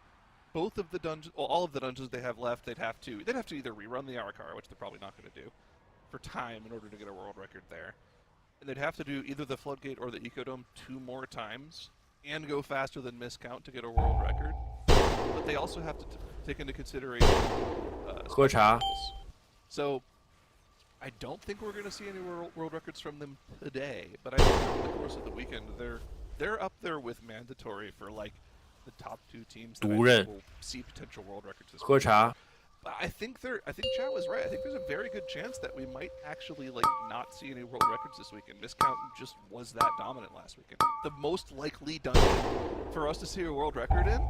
F: both of the dungeons, well, all of the dungeons they have left, they'd have to either rerun the Arakara, which they're probably not going to do, for time in order to get a world record there. And they'd have to do either the Floodgate or the Ecodome 2 more times and go faster than Missed Count to get a world record. But they also have to take into consideration so I don't think we're going to see any world records from them today, but I think over the course of the weekend they're up there with Mandatory for like the top 2 teams that I think will see potential world records this week. But I think Chat was right. I think there's a very good chance that we might actually not see any world records this weekend. Miscount just was that dominant last weekend. The most likely dungeon for us to see a world record in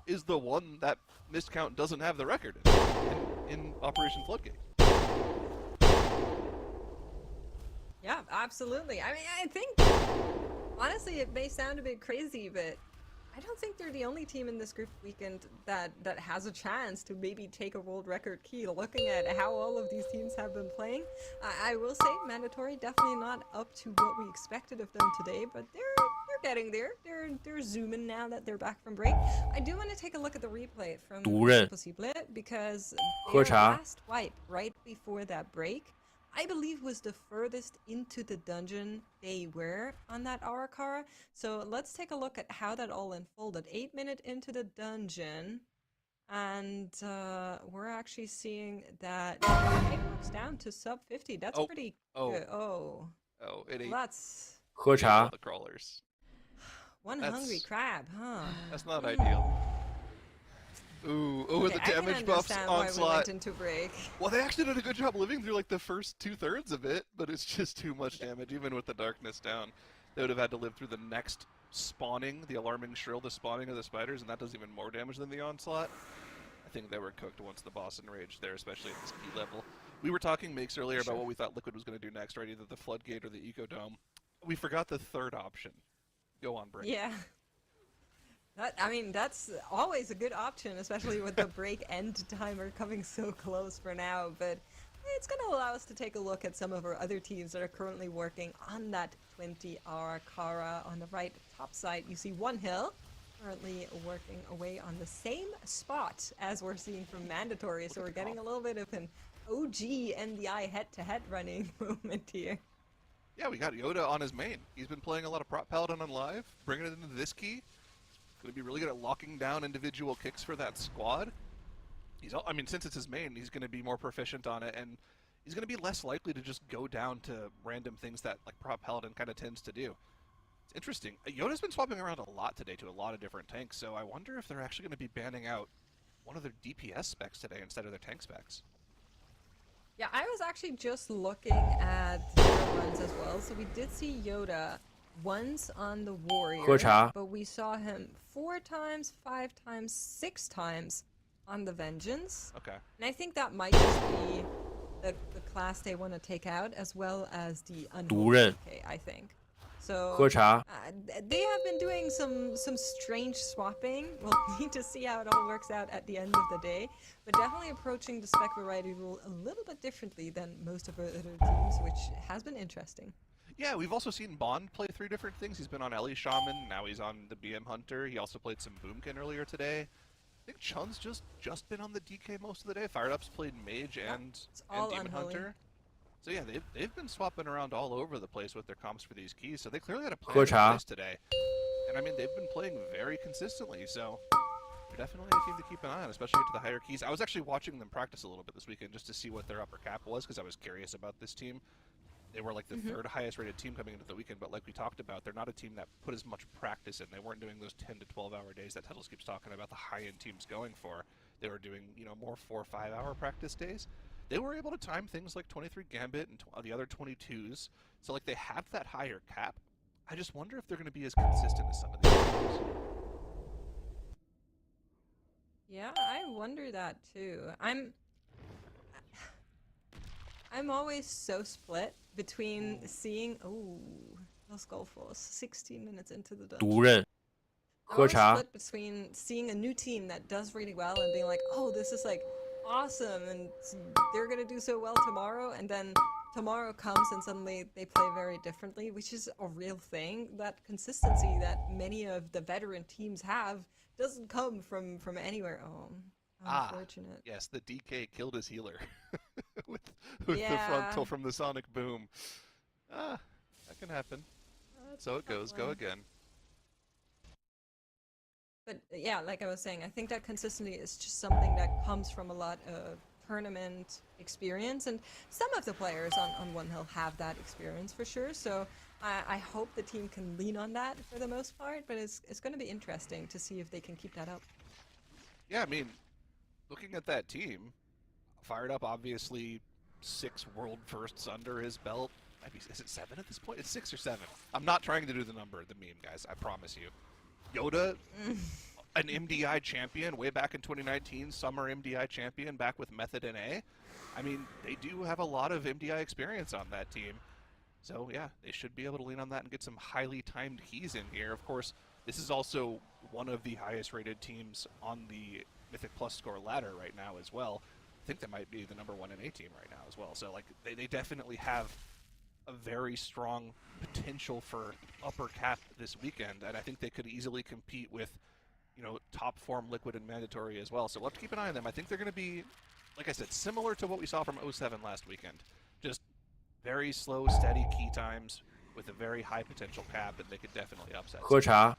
F: is the one that Miscount doesn't have the record in Operation Floodgate.
E: Yeah, absolutely. I mean, I think, honestly, it may sound a bit crazy, but I don't think they're the only team in this group weekend that has a chance to maybe take a world record key. Looking at how all of these teams have been playing, I will say Mandatory definitely not up to what we expected of them today, but they're getting there. They're zooming now that they're back from break. I do want to take a look at the replay from Possible because their last wipe right before that break, I believe, was the furthest into the dungeon they were on that Arakara. So let's take a look at how that all unfolded. 8 minutes into the dungeon, and we're actually seeing that it works down to sub 50. That's pretty good.
F: It ain't.
E: That's
F: the crawlers.
E: One hungry crab, huh?
F: That's not ideal. Ooh, with the damage buffs Onslaught.
E: We went into break.
F: Well, they actually did a good job living through the first 2/3 of it, but it's just too much damage, even with the darkness down. They would have had to live through the next spawning, the alarming shrill, the spawning of the spiders, and that does even more damage than the Onslaught. I think they were cooked once the boss enraged there, especially at this key level. We were talking, Makes, earlier about what we thought Liquid was going to do next, right? Either the Floodgate or the Ecodome. We forgot the third option. Go on break.
E: Yeah. I mean, that's always a good option, especially with the break end timer coming so close for now, but it's going to allow us to take a look at some of our other teams that are currently working on that 20 Arakara. On the right top side, you see One Hill currently working away on the same spot as we're seeing from Mandatory, so we're getting a little bit of an OG NDI head-to-head running moment here.
F: Yeah, we got Yoda on his main. He's been playing a lot of Prop Paladin on live, bringing it into this key. Going to be really good at locking down individual kicks for that squad. Since it's his main, he's going to be more proficient on it, and he's going to be less likely to just go down to random things that Prop Paladin kind of tends to do. It's interesting. Yoda's been swapping around a lot today to a lot of different tanks, so I wonder if they're actually going to be banning out one of their DPS specs today instead of their tank specs.
E: Yeah, I was actually just looking at their runs as well, so we did see Yoda once on the Warrior, but we saw him 4 times, 5 times, 6 times on the Vengeance.
F: Okay.
E: And I think that might just be the class they want to take out, as well as the Unholy DK, I think. So they have been doing some strange swapping. We'll need to see how it all works out at the end of the day, but definitely approaching the spec variety rule a little bit differently than most of our other teams, which has been interesting.
F: Yeah, we've also seen Bond play 3 different things. He's been on Ellie Shaman, now he's on the BM Hunter. He also played some Boomkin earlier today. I think Chun's just been on the DK most of the day. Fired Up's played Mage and Demon Hunter. So yeah, they've been swapping around all over the place with their comps for these keys, so they clearly had a plan in place today. And they've been playing very consistently, so they're definitely a team to keep an eye on, especially to the higher keys. I was actually watching them practice a little bit this weekend just to see what their upper cap was, because I was curious about this team. They were the 3rd highest rated team coming into the weekend, but like we talked about, they're not a team that put as much practice in. They weren't doing those 10 to 12 hour days that Tuttles keeps talking about the high-end teams going for. They were doing, more 4 or 5 hour practice days. They were able to time things like 23 Gambit and the other 22s, so they have that higher cap. I just wonder if they're going to be as consistent as some of these teams.
E: Yeah, I wonder that too. I'm always so split between seeing Los Golfos 16 minutes into the dungeon. I'm always split between seeing a new team that does really well and being like, oh, this is awesome and they're gonna do so well tomorrow, and then tomorrow comes and suddenly they play very differently, which is a real thing. That consistency that many of the veteran teams have doesn't come from anywhere. Unfortunate.
F: Yes, the DK killed his healer with the frontal from the sonic boom. That can happen. So it goes. Go again.
E: But yeah, like I was saying, I think that consistency is just something that comes from a lot of tournament experience, and some of the players on One Hill have that experience for sure. So I hope the team can lean on that for the most part, but it's going to be interesting to see if they can keep that up.
F: Yeah, I mean, looking at that team, fired up, obviously 6 world firsts under his belt. Maybe, is it 7 at this point? It's 6 or 7. I'm not trying to do the meme, guys. I promise you. Yoda, an MDI champion way back in 2019, summer MDI champion back with Method NA. I mean, they do have a lot of MDI experience on that team. So yeah, they should be able to lean on that and get some highly timed keys in here. Of course, this is also one of the highest rated teams on the Mythic Plus score ladder right now as well. I think they might be the #1 NA team right now as well. So like they definitely have a very strong potential for upper cap this weekend, and I think they could easily compete with, you know, top form Liquid and Mandatory as well. So we'll have to keep an eye on them. I think they're going to be, like I said, similar to what we saw from 07 last weekend. Just very slow, steady key times with a very high potential cap, and they could definitely upset.
C: 喝茶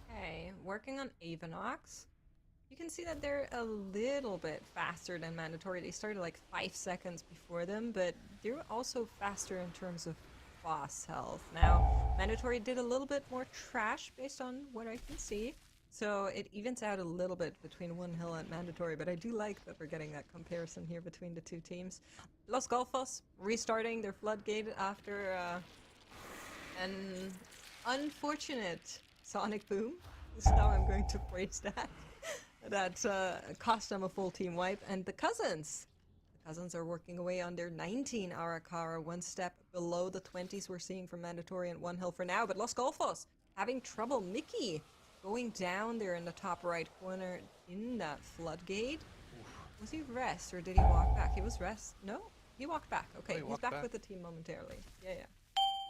E: Okay, working on Avanox. You can see that they're a little bit faster than Mandatory. They started like 5 seconds before them, but they're also faster in terms of boss health. Now, Mandatory did a little bit more trash based on what I can see, so it evens out a little bit between One Hill and Mandatory, but I do like that we're getting that comparison here between the two teams. Los Golfos restarting their Floodgate after an unfortunate Sonic Boom. Is how I'm going to phrase that. That cost them a full team wipe. And the Cousins are working away on their 19 Arakawa, 1 step below the 20s we're seeing from Mandatory and One Hill for now. But Los Golfos having trouble. Mickey going down there in the top right corner in that Floodgate. Was he rest or did he walk back? He was rest. No, he walked back. Okay, he's back with the team momentarily. Yeah.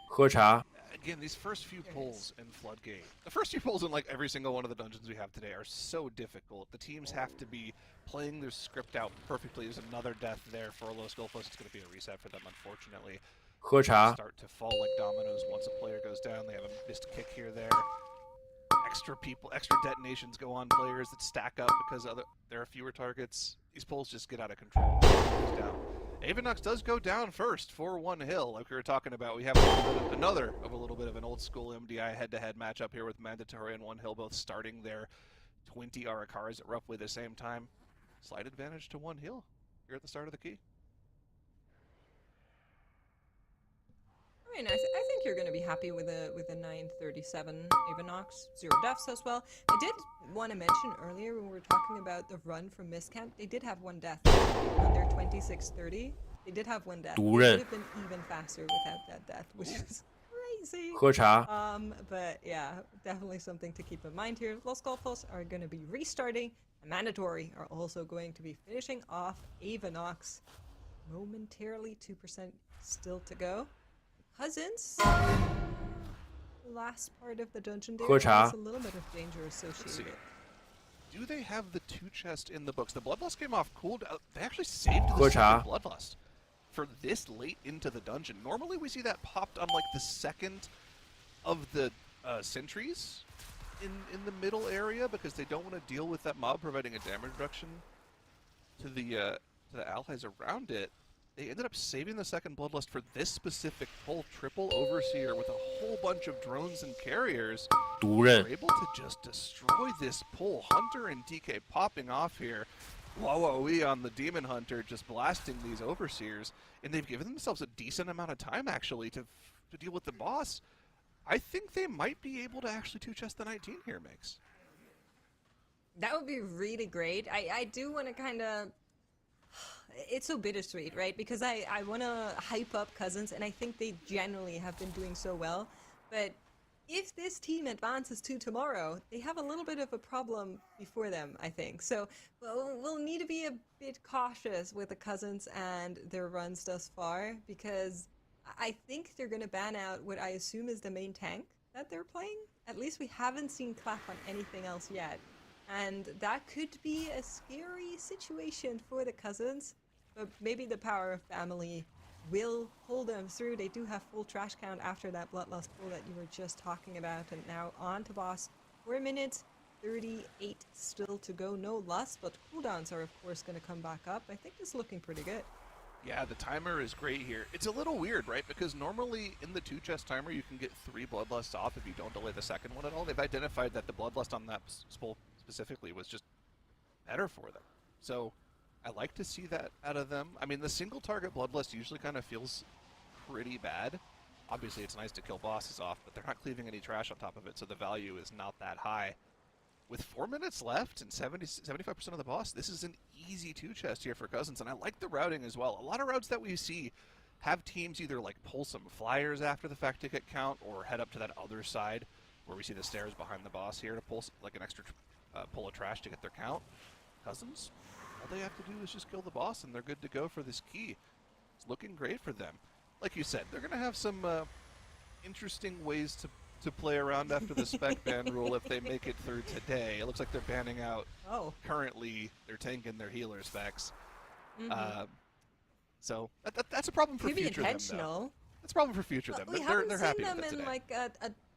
C: 喝茶
F: Again, these first few pulls in Floodgate, the first few pulls in like every single one of the dungeons we have today are so difficult. The teams have to be playing their script out perfectly. There's another death there for Los Golfos. It's going to be a reset for them, unfortunately.
C: 喝茶
F: Start to fall like dominoes once a player goes down. They have a missed kick here, there. Extra detonations go on players that stack up because there are fewer targets. These pulls just get out of control. Down. Avanox does go down first for One Hill, like we were talking about. We have a little bit of an old school MDI head-to-head matchup here with Mandatory and One Hill both starting their 20 Arakaras at roughly the same time. Slight advantage to One Hill here at the start of the key.
E: Very nice. I think you're going to be happy with a 937 Avanox, 0 deaths as well. I did want to mention earlier when we were talking about the run from Mistcamp, they did have 1 death on their 2630. They did have 1 death. They would have been even faster without that death, which is crazy.
C: 喝茶
E: But yeah, definitely something to keep in mind here. Los Golfos are going to be restarting, and Mandatory are also going to be finishing off Avanox momentarily. 2% still to go. Cousins, the last part of the dungeon there has a little bit of danger associated.
F: Do they have the 2 chest in the books? The Bloodlust came off cool. They actually saved the second Bloodlust for this late into the dungeon. Normally we see that popped on like the second of the sentries in the middle area because they don't want to deal with that mob providing a damage reduction to the allies around it. They ended up saving the second Bloodlust for this specific pull. Triple Overseer with a whole bunch of drones and carriers. They're able to just destroy this pull. Hunter and DK popping off here. Whoa on the Demon Hunter just blasting these Overseers. And they've given themselves a decent amount of time actually to deal with the boss. I think they might be able to actually 2-chest the 19 here, Mix.
E: That would be really great. I do want to kind of... It's so bittersweet, right? Because I want to hype up Cousins, and I think they generally have been doing so well. But if this team advances to tomorrow, they have a little bit of a problem before them, I think. So we'll need to be a bit cautious with the Cousins and their runs thus far, because I think they're going to ban out what I assume is the main tank that they're playing. At least we haven't seen Clap on anything else yet. And that could be a scary situation for the Cousins, but maybe the Power of Family will pull them through. They do have full trash count after that Bloodlust pull that you were just talking about, and now on to boss. 4 minutes, 38 still to go. No lust, but cooldowns are of course going to come back up. I think it's looking pretty good.
F: Yeah, the timer is great here. It's a little weird, right? Because normally in the 2-chest timer, you can get 3 Bloodlusts off if you don't delay the second one at all. They've identified that the Bloodlust on that spool specifically was just better for them. So I like to see that out of them. I mean, the single target Bloodlust usually kind of feels pretty bad. Obviously, it's nice to kill bosses off, but they're not cleaving any trash on top of it, so the value is not that high. With 4 minutes left and 75% of the boss, this is an easy 2-chest here for Cousins, and I like the routing as well. A lot of routes that we see have teams either like pull some flyers after the fact to get count, or head up to that other side where we see the stairs behind the boss here to pull like an extra pull of trash to get their count. Cousins, all they have to do is just kill the boss, and they're good to go for this key. It's looking great for them. Like you said, they're going to have some interesting ways to play around after the spec ban rule if they make it through today. It looks like they're banning out currently their tank and their healer specs. So that's a problem for
E: Could be
F: future them,
E: intentional.
F: though. That's a problem for future them.
E: We
F: They're
E: haven't
F: happy
E: seen
F: with
E: them
F: it
E: in
F: today.
E: like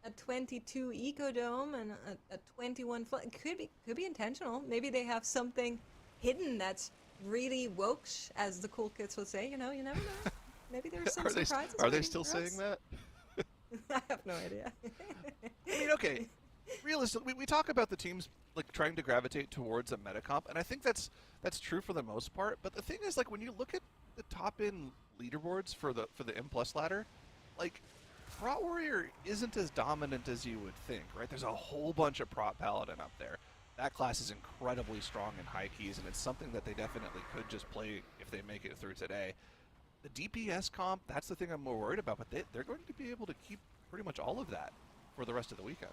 E: a 22 Eco Dome and a 21 flood. It could be intentional. Maybe they have something hidden that's really woke, as the cool kids would say. You know, you never know. Maybe there's some surprises.
F: Are they
E: waiting
F: still
E: for
F: saying
E: us.
F: that?
E: I have no idea.
F: I mean, okay. Realistically, we talk about the teams like trying to gravitate towards a meta comp, and I think that's true for the most part. But the thing is, like, when you look at the top end leaderboards for the M+ ladder, like, Prot Warrior isn't as dominant as you would think, right? There's a whole bunch of Prot Paladin up there. That class is incredibly strong in high keys, and it's something that they definitely could just play if they make it through today. The DPS comp, that's the thing I'm more worried about, but they're going to be able to keep pretty much all of that for the rest of the weekend.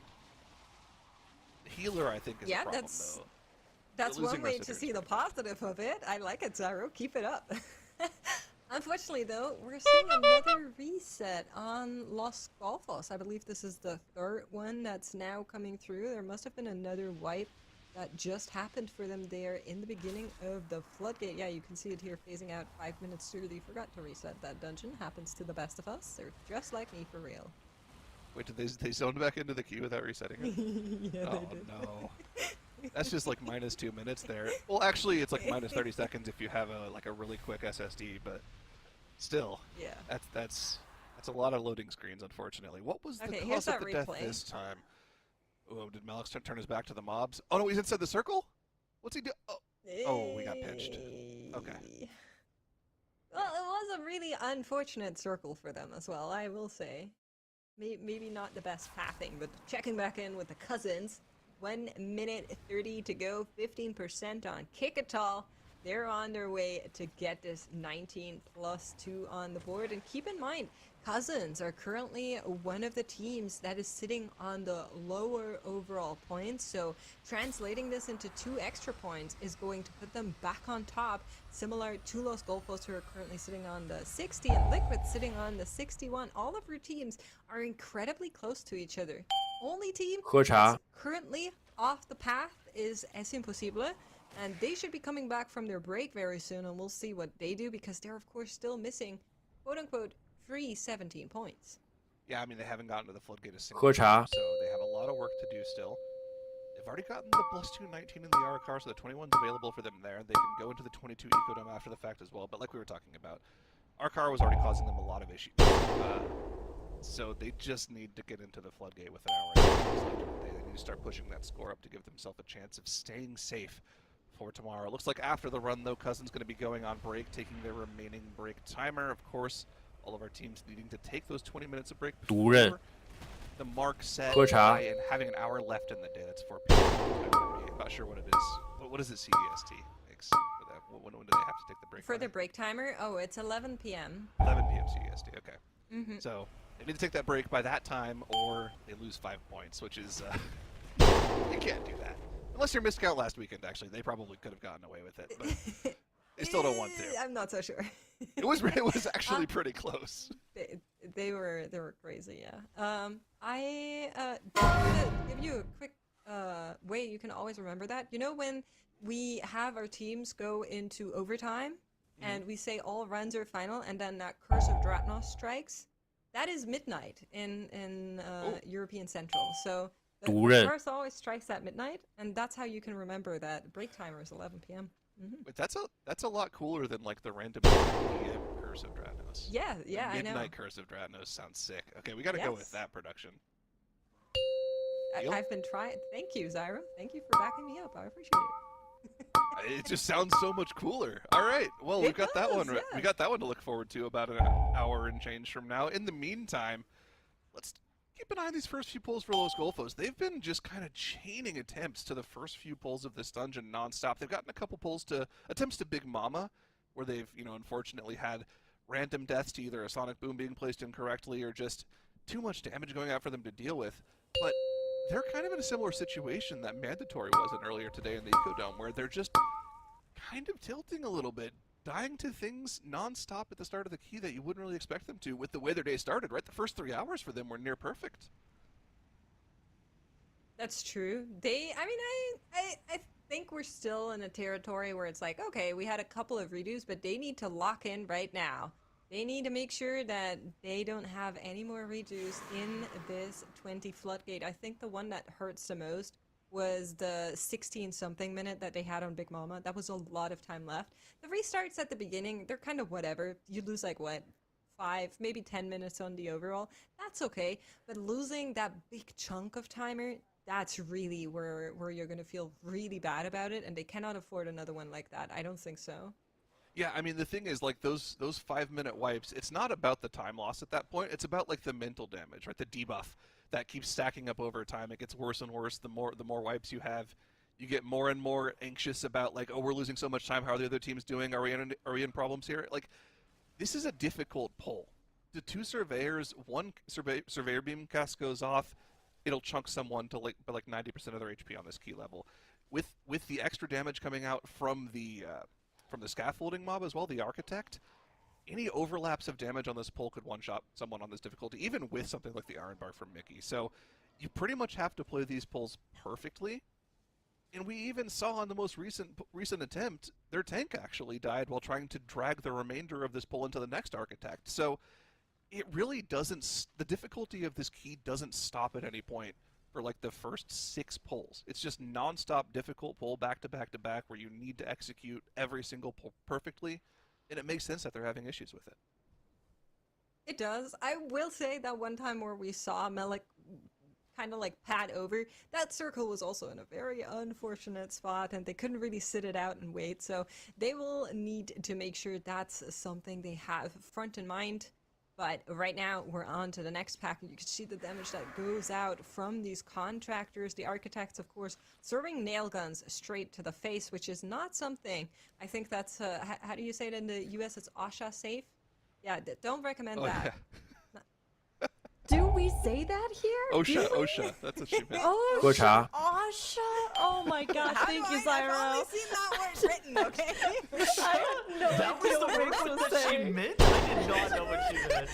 F: The healer, I think, is a problem, though.
E: That's
F: losing
E: one way to
F: Resident
E: see the
F: Evil.
E: positive of it. I like it, Zyro. Keep it up. Unfortunately, though, we're seeing another reset on Los Golfos. I believe this is the third one that's now coming through. There must have been another wipe that just happened for them there in the beginning of the floodgate. Yeah, you can see it here phasing out 5 minutes early. Forgot to reset that dungeon. Happens to the best of us. They're just like me for real.
F: Wait, did they zoned back into the queue without resetting it?
E: Yeah,
F: Oh,
E: they did.
F: no. That's just like minus 2 minutes there. Well, actually, it's like minus 30 seconds if you have a really quick SSD, but still,
E: Yeah.
F: that's a lot of loading screens, unfortunately. What was the
E: Okay, here's
F: cause of
E: that
F: the death
E: replay.
F: this time? Oh, did Malix turn his back to the mobs? Oh no, he's inside the circle? What's he do? Oh, we got pinched. Okay.
E: Well, it was a really unfortunate circle for them as well, I will say. Maybe not the best pathing, but checking back in with the Cousins. 1 minute 30 to go, 15% on Kickatal. They're on their way to get this 19 plus 2 on the board. And keep in mind, Cousins are currently one of the teams that is sitting on the lower overall points. So translating this into 2 extra points is going to put them back on top, similar to Los Golfos, who are currently sitting on the 60 and Liquid sitting on the 61. All of your teams are incredibly close to each other. Only team
C: 喝茶
E: that's currently off the path is Es Imposible. And they should be coming back from their break very soon, and we'll see what they do, because they're, of course, still missing, quote-unquote, free 17 points.
F: Yeah, I mean, they haven't gotten to the floodgate a single
C: 喝
F: time,
C: 茶
F: so they have a lot of work to do still. They've already gotten the +2 19 in the RCAR, so the 21's available for them there. They can go into the 22 Ecodome after the fact as well, but like we were talking about, RCAR was already causing them a lot of issues. So they just need to get into the floodgate with an hour left in the day. They need to start pushing that score up to give themselves a chance of staying safe for tomorrow. Looks like after the run, though, Cousins going to be going on break, taking their remaining break timer. Of course, all of our teams needing to take those 20 minutes of break
C: 毒人
F: before the mark set
C: 喝茶
F: by and having an hour left in the day. That's 4 p.m. I'm not sure what it is. What is it CEST makes for that? When do they have to take the break?
E: For
F: by?
E: the break timer, oh, it's 11 p.m.
F: 11 p.m. CEST. Okay.
E: Mm-hmm.
F: So they need to take that break by that time, or they lose 5 points, which is you can't do that unless you're missed count last weekend. Actually, they probably could have gotten away with it, but they still don't want to.
E: I'm not so sure.
F: It was actually pretty close.
E: They were crazy, yeah. I to give you a quick way you can always remember that. You know, when we have our teams go into overtime and we say all runs are final, and then that Curse of Dratnos strikes, that is midnight in European Central. So the
C: 毒人
E: curse always strikes at midnight, and that's how you can remember that break timer is 11 p.m.
F: Wait, that's a lot cooler than like the random PM Curse of Dratnos.
E: Yeah,
F: The
E: I know.
F: Midnight Curse of Dratnos sounds sick. Okay, we gotta go with that production. Deal?
E: I've been trying. Thank you, Zyro. Thank you for backing me up. I appreciate it.
F: It just sounds so much cooler. All right, well we've got that one.
E: Yeah.
F: We got that one to look forward to about an hour and change from now. In the meantime, let's keep an eye on these first few pulls for Los Golfos. They've been just kind of chaining attempts to the first few pulls of this dungeon nonstop. They've gotten a couple pulls to attempts to Big Mama, where they've unfortunately had random deaths to either a sonic boom being placed incorrectly or just too much damage going out for them to deal with. But they're kind of in a similar situation that Mandatory was in earlier today in the Ecodome, where they're just kind of tilting a little bit, dying to things non-stop at the start of the key that you wouldn't really expect them to with the way their day started, right? The first 3 hours for them were near perfect.
E: That's true. I think we're still in a territory where it's like, okay, we had a couple of redos, but they need to lock in right now. They need to make sure that they don't have any more redos in this 20 floodgate. I think the one that hurts the most was the 16-something minute that they had on Big Mama. That was a lot of time left. The restarts at the beginning, they're kind of whatever. You lose like, what, 5, maybe 10 minutes on the overall. That's okay. But losing that big chunk of timer, that's really where you're going to feel really bad about it, and they cannot afford another one like that. I don't think so.
F: Yeah, I mean, the thing is, like, those 5-minute wipes, it's not about the time loss at that point. It's about, like, the mental damage, right? The debuff that keeps stacking up over time. It gets worse and worse the more wipes you have. You get more and more anxious about, like, oh, we're losing so much time. How are the other teams doing? Are we in problems here? Like, this is a difficult pull. The 2 surveyors, 1 surveyor beam cast goes off, it'll chunk someone to, like 90% of their HP on this key level. With the extra damage coming out from the scaffolding mob as well, the Architect, any overlaps of damage on this pull could one-shot someone on this difficulty, even with something like the Iron Bar from Mickey. So you pretty much have to play these pulls perfectly. And we even saw on the most recent attempt, their tank actually died while trying to drag the remainder of this pull into the next Architect. So it really doesn't, the difficulty of this key doesn't stop at any point for like the first 6 pulls. It's just non-stop difficult pull back to back to back where you need to execute every single pull perfectly, and it makes sense that they're having issues with it.
E: It does. I will say that one time where we saw Melik kind of like pad over, that circle was also in a very unfortunate spot and they couldn't really sit it out and wait, so they will need to make sure that's something they have front in mind. But right now, we're on to the next pack, and you can see the damage that goes out from these contractors. The Architects, of course, serving nail guns straight to the face, which is not something. I think that's, how do you say it in the US? It's OSHA safe? Yeah, don't recommend that.
F: Yeah.
D: Do we say that here?
F: OSHA, that's what she meant.
D: Oh,
C: 喝茶
D: Asha. Oh my gosh, thank you,
E: I've
D: Zyro.
E: only seen that word written, okay?
D: I have no
B: That
D: idea
B: was the
D: what Rick
B: word
D: was
B: that she
D: saying.
B: meant? I did not know what she meant.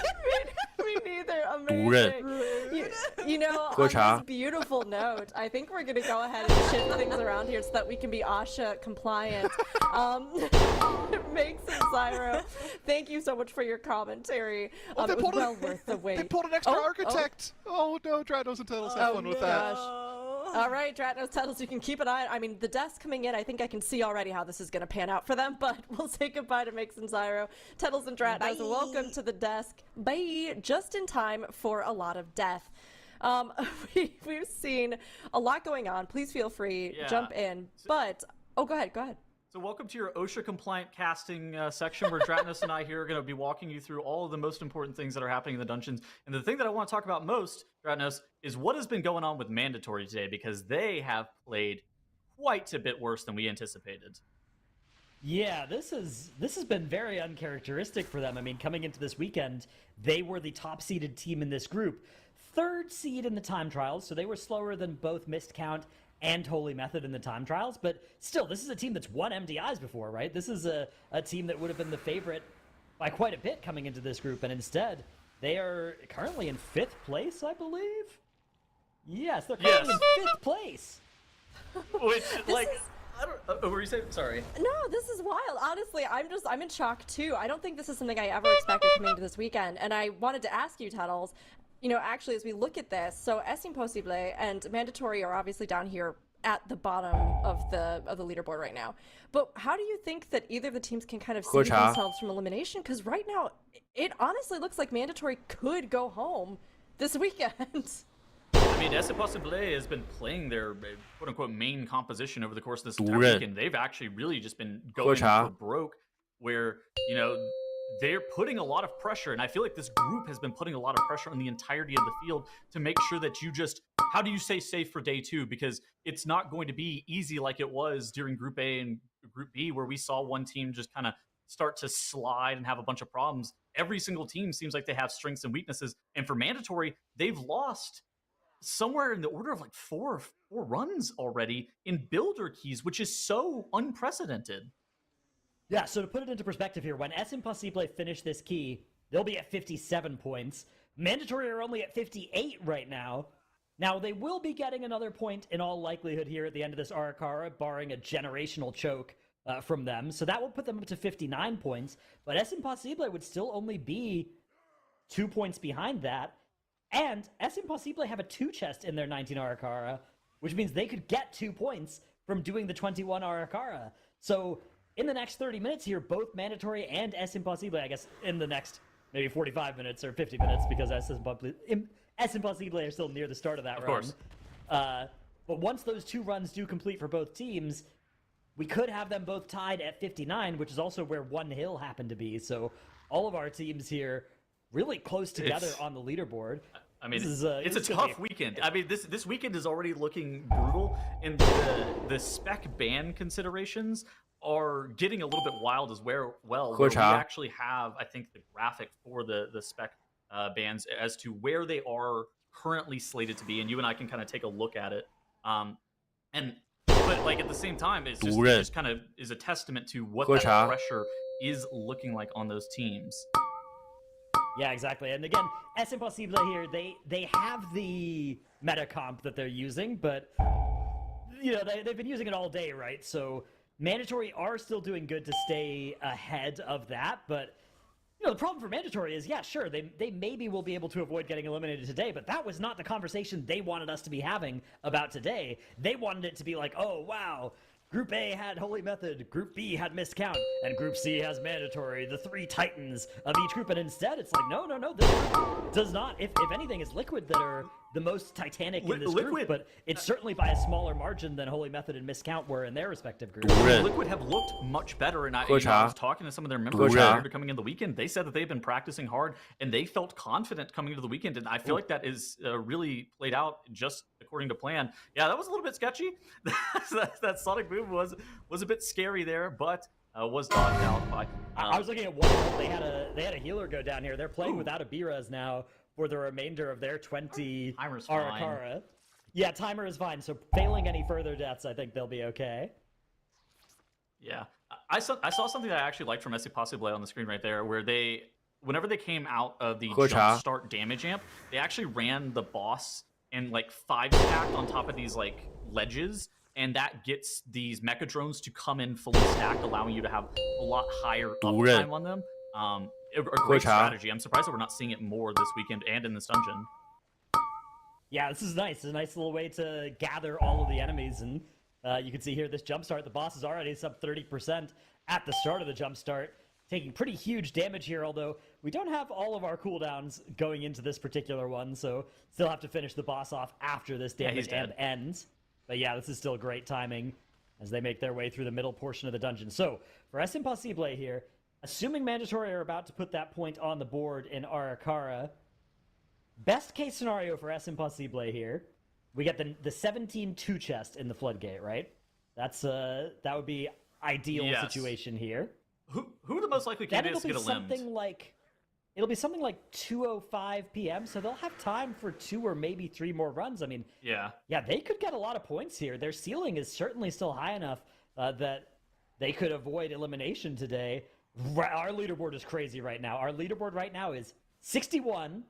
D: Me neither.
C: Dude.
D: Amazing. You know, on
C: 喝茶
D: this beautiful note, I think we're going to go ahead and shift things around here so that we can be Asha compliant. Makes sense, Zyro. Thank you so much for your commentary.
F: Oh,
D: It was well worth the wait.
F: They pulled an extra
D: Oh,
F: Architect! Oh no, Dratnos and Tuttles, have fun with that.
D: All right, Dratnos, Tuttles, you can keep an eye on. I mean, the deaths coming in, I think I can see already how this is going to pan out for them, but we'll say goodbye to Mix and Zyro. Tuttles and Dratnos, welcome to the desk. Bye. Just in time for a lot of death. We've seen a lot going on. Please feel free,
B: Yeah.
D: jump in. But, oh, go ahead.
B: So welcome to your OSHA-compliant casting section, where Dratnos and I here are going to be walking you through all of the most important things that are happening in the dungeons. And the thing that I want to talk about most, Dratnos, is what has been going on with Mandatory today, because they have played quite a bit worse than we anticipated.
G: Yeah, this has been very uncharacteristic for them. I mean, coming into this weekend, they were the top-seeded team in this group. 3rd seed in the time trials, so they were slower than both Mist Count and Holy Method in the time trials, but still, this is a team that's won MDIs before, right? This is a team that would have been the favorite by quite a bit coming into this group, and instead, they are currently in 5th place, I believe? Yes, they're currently in 5th place!
B: Which, like, I don't... what were you saying? Sorry.
D: No, this is wild. Honestly, I'm in shock too. I don't think this is something I ever expected coming into this weekend, and I wanted to ask you, Tuttles, you know, actually, as we look at this, so Es Imposible and Mandatory are obviously down here at the bottom of the leaderboard right now. But how do you think that either of the teams can kind of save themselves from elimination? Because right now, it honestly looks like Mandatory could go home this weekend.
B: I mean, SPSSB has been playing their quote-unquote main composition over the course of this entire weekend. They've actually really just been going for broke, where, you know, they're putting a lot of pressure, and I feel like this group has been putting a lot of pressure on the entirety of the field to make sure that you just, how do you stay safe for day 2? Because it's not going to be easy like it was during Group A and Group B, where we saw one team just kind of start to slide and have a bunch of problems. Every single team seems like they have strengths and weaknesses, and for Mandatory, they've lost somewhere in the order of like four runs already in builder keys, which is so unprecedented.
G: Yeah, so to put it into perspective here, when SPSSB finish this key, they'll be at 57 points. Mandatory are only at 58 right now. Now, they will be getting another point in all likelihood here at the end of this Arakawa, barring a generational choke from them. So that will put them up to 59 points. But SPSSB would still only be 2 points behind that. And SPSSB have a 2 chest in their 19 Arakawa, which means they could get 2 points from doing the 21 Arakawa. So in the next 30 minutes here, both Mandatory and SPSSB, I guess in the next maybe 45 minutes or 50 minutes, because SPSSB are still near the start of that run. Of
B: course.
G: But once those 2 runs do complete for both teams, we could have them both tied at 59, which is also where One Hill happened to be. So all of our teams here really close together on the leaderboard.
B: I mean,
G: it's
B: a tough weekend. I mean, this weekend is already looking brutal, and the spec ban considerations are getting a little bit wild as well. Where we actually have, I think, the graphic for the spec bans as to where they are currently slated to be, and you and I can kind of take a look at it. But like at the same time, it's just kind of is a testament to what that pressure is looking like on those teams.
G: Yeah, exactly. And again, SPSSB here, they have the meta comp that they're using, but you know, they've been using it all day, right? So Mandatory are still doing good to stay ahead of that, but you know, the problem for Mandatory is, yeah, sure, they maybe will be able to avoid getting eliminated today, but that was not the conversation they wanted us to be having about today. They wanted it to be like, oh, wow, Group A had Holy Method, Group B had Miscount, and Group C has Mandatory, the 3 titans of each group. And instead, it's like, no, this group does not. If anything, it's Liquid that are the most titanic in this group, but it's certainly by a smaller margin than Holy Method and Miscount were in their respective groups.
B: Liquid have looked much better, and I was talking to some of their members after coming in the weekend. They said that they've been practicing hard, and they felt confident coming into the weekend, and I feel like that is really played out just according to plan. Yeah, that was a little bit sketchy. that Sonic Boom was a bit scary there, but was dodged out by.
G: I was looking at one. They had a healer go down here. They're playing without a B-Res now for the remainder of their 20 Arakawa. Yeah, timer is fine. So failing any further deaths, I think they'll be okay.
B: Yeah, I saw something that I actually liked from SPSSB on the screen right there, where whenever they came out of the jump start damage amp, they actually ran the boss and like 5-stacked on top of these like ledges, and that gets these mecha drones to come in fully stacked, allowing you to have a lot higher uptime on them. A great strategy. I'm surprised that we're not seeing it more this weekend and in this dungeon.
G: Yeah, this is nice. It's a nice little way to gather all of the enemies, and you can see here this jumpstart. The boss is already sub 30% at the start of the jumpstart, taking pretty huge damage here, although we don't have all of our cooldowns going into this particular one, so still have to finish the boss off after this damage ends. But yeah, this is still great timing as they make their way through the middle portion of the dungeon. So for SPSSB here, assuming Mandatory are about to put that point on the board in Arakawa, best case scenario for SPSSB here, we get the 17-2 chest in the Floodgate, right? That would be ideal situation here.
B: Who are the most likely candidates to get eliminated?
G: It'll be something like 2:05 p.m., so they'll have time for 2 or maybe 3 more runs. I mean, yeah, they could get a lot of points here. Their ceiling is certainly still high enough that they could avoid elimination today. Our leaderboard is crazy right now. Our leaderboard right now is 61,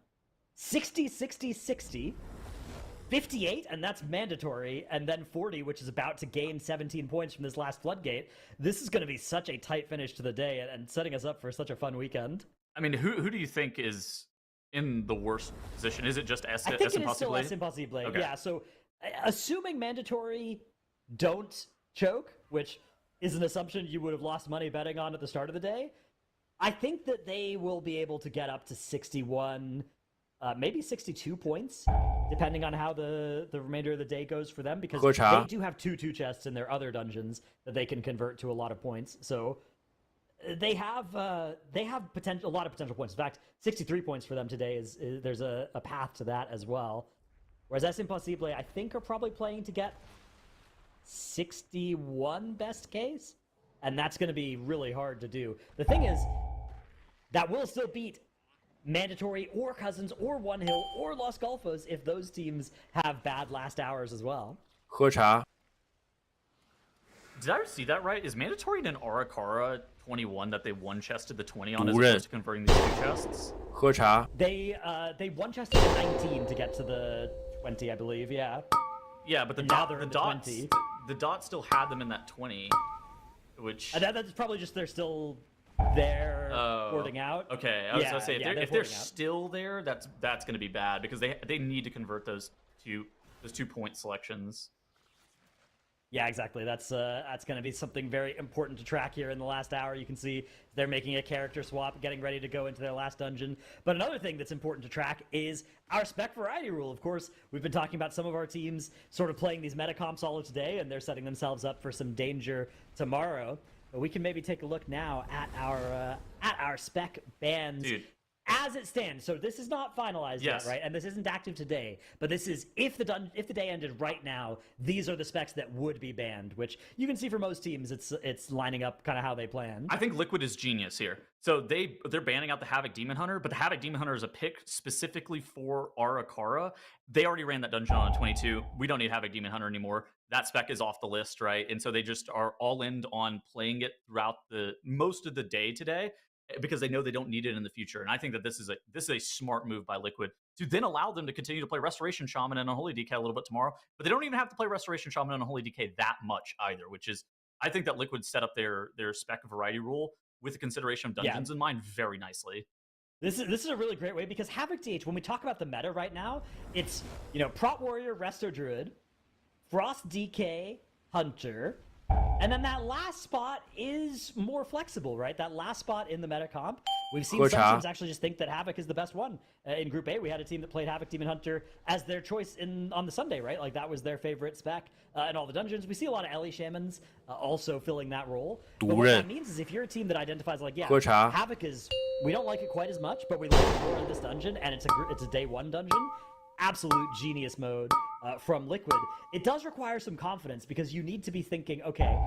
G: 60, 60, 60, 58, and that's Mandatory, and then 40, which is about to gain 17 points from this last Floodgate. This is going to be such a tight finish to the day and setting us up for such a fun weekend.
B: I mean, who do you think is in the worst position? Is it just
G: I think it is still SPSSB. Okay. Yeah, so assuming Mandatory don't choke, which is an assumption you would have lost money betting on at the start of the day, I think that they will be able to get up to 61, maybe 62 points, depending on how the remainder of the day goes for them, because they do have two chests in their other dungeons that they can convert to a lot of points. So they have a lot of potential points. In fact, 63 points for them today is there's a path to that as well. Whereas Es Imposible, I think, are probably playing to get 61 best case, and that's going to be really hard to do. The thing is, that will still beat Mandatory or Cousins or One Hill or Los Golfos if those teams have bad last hours as well.
C: 喝茶
B: Did I see that right? Is Mandatory in an Arakara 21 that they one-chested the 20 on as opposed to converting these 2 chests?
C: 喝茶
G: They one-chested the 19 to get to the 20, I believe, yeah.
B: Yeah, but the dot still had them in that 20, which...
G: That's probably just they're still there porting out.
B: Okay, I was going to say, if they're still there, that's going to be bad, because they need to convert those 2 point selections.
G: Yeah, exactly. That's going to be something very important to track here in the last hour. You can see they're making a character swap, getting ready to go into their last dungeon. But another thing that's important to track is our spec variety rule. Of course, we've been talking about some of our teams sort of playing these meta comps all of today, and they're setting themselves up for some danger tomorrow. But we can maybe take a look now at our spec bans.
B: Dude.
G: As it stands, so this is not finalized yet, right? And this isn't active today, but this is if the day ended right now, these are the specs that would be banned, which you can see for most teams, it's lining up kind of how they plan.
B: I think Liquid is genius here. So they're banning out the Havoc Demon Hunter, but the Havoc Demon Hunter is a pick specifically for Arakara. They already ran that dungeon on 22. We don't need Havoc Demon Hunter anymore. That spec is off the list, right? And so they just are all in on playing it throughout most of the day today, because they know they don't need it in the future. And I think that this is a smart move by Liquid to then allow them to continue to play Restoration Shaman and Unholy DK a little bit tomorrow, but they don't even have to play Restoration Shaman and Unholy DK that much either, which is, I think that Liquid set up their spec variety rule with the consideration of dungeons in mind very nicely.
G: This is a really great way, because Havoc DH, when we talk about the meta right now, it's, Prot Warrior, Resto Druid, Frost DK, Hunter, and then that last spot is more flexible, right? That last spot in the meta comp, we've seen some teams actually just think that Havoc is the best one. In Group A, we had a team that played Havoc Demon Hunter as their choice on the Sunday, right? Like, that was their favorite spec in all the dungeons. We see a lot of Ellie Shamans also filling that role. But what that means is if you're a team that identifies like, Havoc is, we don't like it quite as much, but we like it more in this dungeon, and it's a day 1 dungeon. Absolute genius mode from Liquid. It does require some confidence, because you need to be thinking, okay,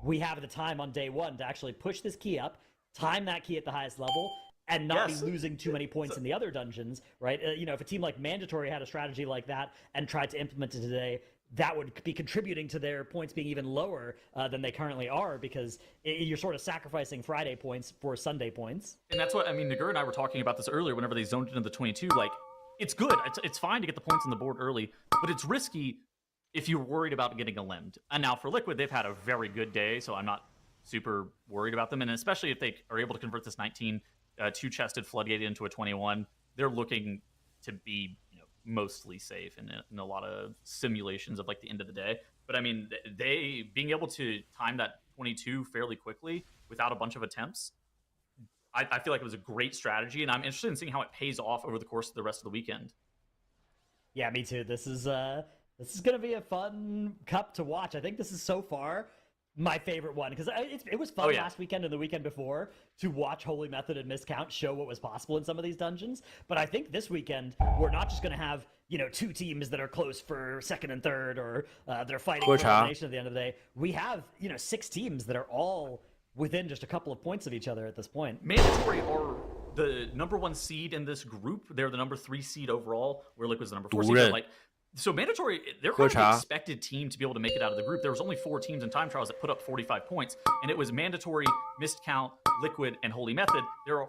G: we have the time on day 1 to actually push this key up, time that key at the highest level, and not be losing too many points in the other dungeons, right? If a team like Mandatory had a strategy like that and tried to implement it today, that would be contributing to their points being even lower than they currently are, because you're sort of sacrificing Friday points for Sunday points.
B: And that's what, Nagur and I were talking about this earlier whenever they zoned into the 22, like, it's good. It's fine to get the points on the board early, but it's risky if you're worried about getting a limbed. And now for Liquid, they've had a very good day, so I'm not super worried about them. And especially if they are able to convert this 19 two-chested Floodgate into a 21, they're looking to be mostly safe in a lot of simulations of like the end of the day. But they being able to time that 22 fairly quickly without a bunch of attempts, I feel like it was a great strategy, and I'm interested in seeing how it pays off over the course of the rest of the weekend.
G: Yeah, me too. This is going to be a fun cup to watch. I think this is so far my favorite one, because it was fun last weekend and the weekend before to watch Holy Method and Miscount show what was possible in some of these dungeons. But I think this weekend we're not just going to have 2 teams that are close for 2nd and 3rd, or they're fighting for elimination at the end of the day. We have 6 teams that are all within just a couple of points of each other at this point.
B: Mandatory are the number 1 seed in this group. They're the number 3 seed overall, where Liquid's the number 4 seed. So Mandatory, they're kind of the expected team to be able to make it out of the group. There was only 4 teams in Time Trials that put up 45 points, and it was Mandatory, Miscount, Liquid, and Holy Method. There are,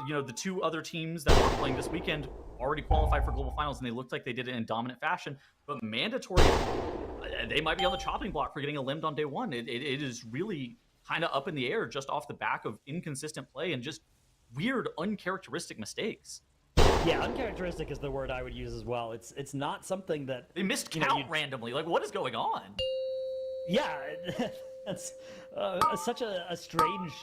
B: the 2 other teams that are playing this weekend already qualified for Global Finals, and they looked like they did it in dominant fashion. But Mandatory, they might be on the chopping block for getting a limbed on day 1. It is really kind of up in the air just off the back of inconsistent play and just weird, uncharacteristic mistakes.
G: Yeah, uncharacteristic is the word I would use as well. It's not something that
B: they missed count randomly. Like, what is going on?
G: Yeah, that's such a strange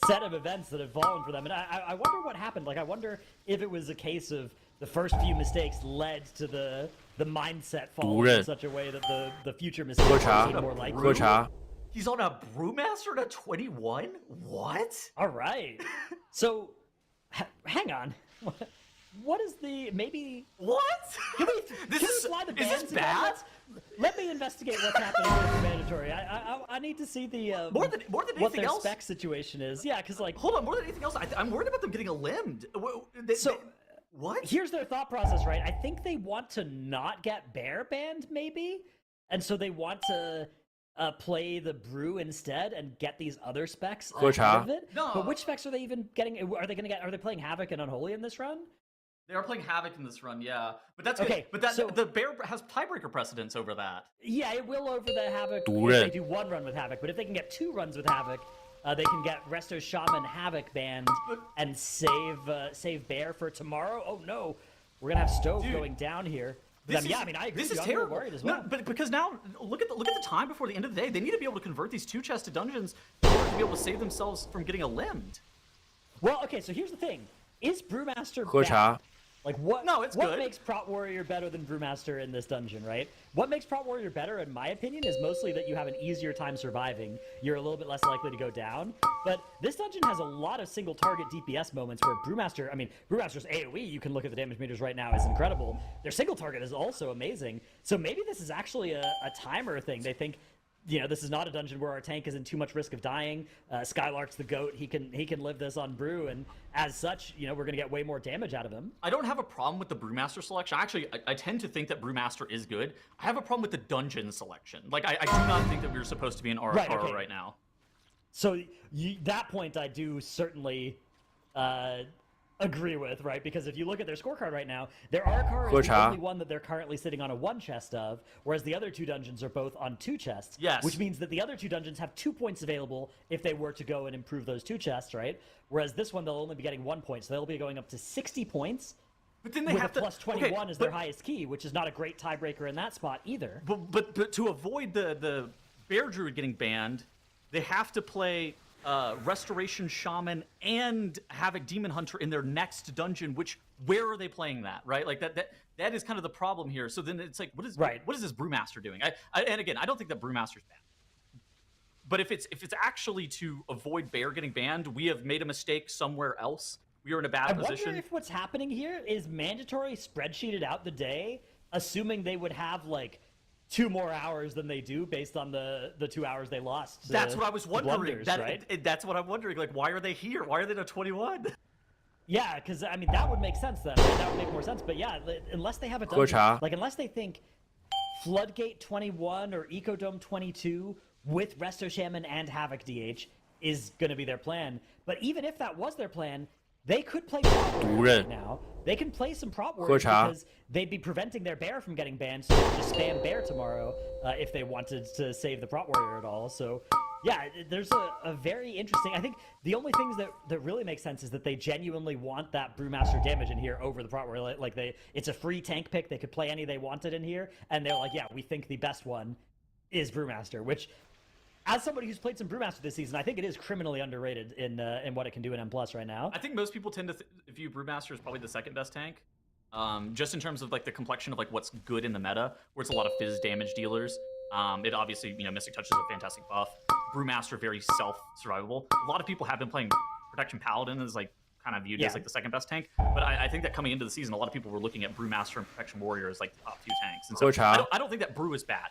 G: set of events that have fallen for them. And I wonder what happened. Like, I wonder if it was a case of the first few mistakes led to the mindset falling in such a way that the future mistakes seem more likely.
C: 喝茶。
B: He's on a Brewmaster at a 21? What?
G: All right. So, hang on. What is the maybe?
B: What?
G: Can we fly the
B: is
G: bands
B: this
G: again?
B: bad?
G: Let me investigate what's happening with the mandatory. I need to see the
B: More than
G: what
B: anything
G: their
B: else.
G: spec situation is. Yeah, because like
B: Hold on, more than anything else, I'm worried about them getting a limbed. What?
G: here's their thought process, right? I think they want to not get bear banned, maybe, and so they want to play the brew instead and get these other specs out of it.
B: No.
G: But which specs are they even getting? Are they going to get? Are they playing Havoc and Unholy in this run?
B: They are playing Havoc in this run, yeah. But that's
G: Okay,
B: good. But
G: so-
B: the Bear has tiebreaker precedence over that.
G: Yeah, it will over the Havoc
C: Do
G: if
C: it.
G: they do one run with Havoc. But if they can get 2 runs with Havoc, they can get Resto Shaman Havoc banned and save Bear for tomorrow. Oh no, we're gonna have Stove
B: Dude,
G: going down here.
B: This
G: Yeah,
B: is-
G: I mean, I agree.
B: This
G: with
B: is
G: you. I'm a little
B: terrible.
G: worried as well.
B: No, but because now look at the time before the end of the day. They need to be able to convert these 2-chested dungeons in order to be able to save themselves from getting a limbed.
G: Well, okay, so here's the thing: is Brewmaster
C: 喝茶
G: bad? Like what?
B: No, it's
G: what
B: good.
G: makes Prot Warrior better than Brewmaster in this dungeon, right? What makes Prot Warrior better, in my opinion, is mostly that you have an easier time surviving. You're a little bit less likely to go down. But this dungeon has a lot of single target DPS moments where Brewmaster, I mean, Brewmaster's AoE, you can look at the damage meters right now, is incredible. Their single target is also amazing. So maybe this is actually a timer thing. They think, you know, this is not a dungeon where our tank is in too much risk of dying. Skylark's the GOAT. He can live this on Brew, and as such, you know, we're going to get way more damage out of him.
B: I don't have a problem with the Brewmaster selection. Actually, I tend to think that Brewmaster is good. I have a problem with the dungeon selection. Like, I do not think that we're supposed to be in Arakara right now.
G: So that point I do certainly agree with, right? Because if you look at their scorecard right now, their Arakara is the
C: 喝茶
G: only one that they're currently sitting on a 1 chest of, whereas the other 2 dungeons are both on 2 chests.
B: Yes.
G: Which means that the other 2 dungeons have 2 points available if they were to go and improve those 2 chests, right? Whereas this one, they'll only be getting 1 point, so they'll be going up to 60 points.
B: But then they
G: With
B: have
G: a
B: to
G: plus 21
B: okay,
G: as their highest key, which is not a great tiebreaker in that spot either.
B: But to avoid the Bear Druid getting banned, they have to play Restoration Shaman and Havoc Demon Hunter in their next dungeon. Where are they playing that? Right, like that is kind of the problem here. So then it's like, what is this Brewmaster doing? And again, I don't think that Brewmaster's bad. But if it's actually to avoid Bear getting banned, we have made a mistake somewhere else. We are in a bad
G: I
B: position.
G: wonder if what's happening here is mandatory spreadsheeted out the day, assuming they would have like 2 more hours than they do based on the 2 hours they lost.
B: That's what I was wondering.
G: Blunders, right?
B: That's what I'm wondering. Like, why are they here? Why are they at 21?
G: Yeah, because I mean that would make sense then. Right? That would make more sense. But yeah, unless they have a dungeon,
C: 喝茶
G: like unless they think Floodgate 21 or Ecodome 22 with Resto Shaman and Havoc DH is going to be their plan. But even if that was their plan, they could play Prot Warrior right now. They can play some Prot Warriors
C: 喝茶
G: because they'd be preventing their Bear from getting banned, so they could just spam Bear tomorrow if they wanted to save the Prot Warrior at all. So yeah, there's a very interesting... I think the only things that really make sense is that they genuinely want that Brewmaster damage in here over the Prot Warrior. Like it's a free tank pick. They could play any they wanted in here, and they're like, yeah, we think the best one is Brewmaster, which... As somebody who's played some Brewmaster this season, I think it is criminally underrated in what it can do in M+ right now.
B: I think most people tend to view Brewmaster as probably the second best tank, just in terms of like the complexion of like what's good in the meta, where it's a lot of fizz damage dealers. It obviously, you know, Mystic Touch is a fantastic buff. Brewmaster very self-survivable. A lot of people have been playing Protection Paladin as like kind of viewed as like the second best tank, but I think that coming into the season, a lot of people were looking at Brewmaster and Protection Warrior as like the top 2 tanks. And so
C: 喝茶
B: I don't think that Brew is bad.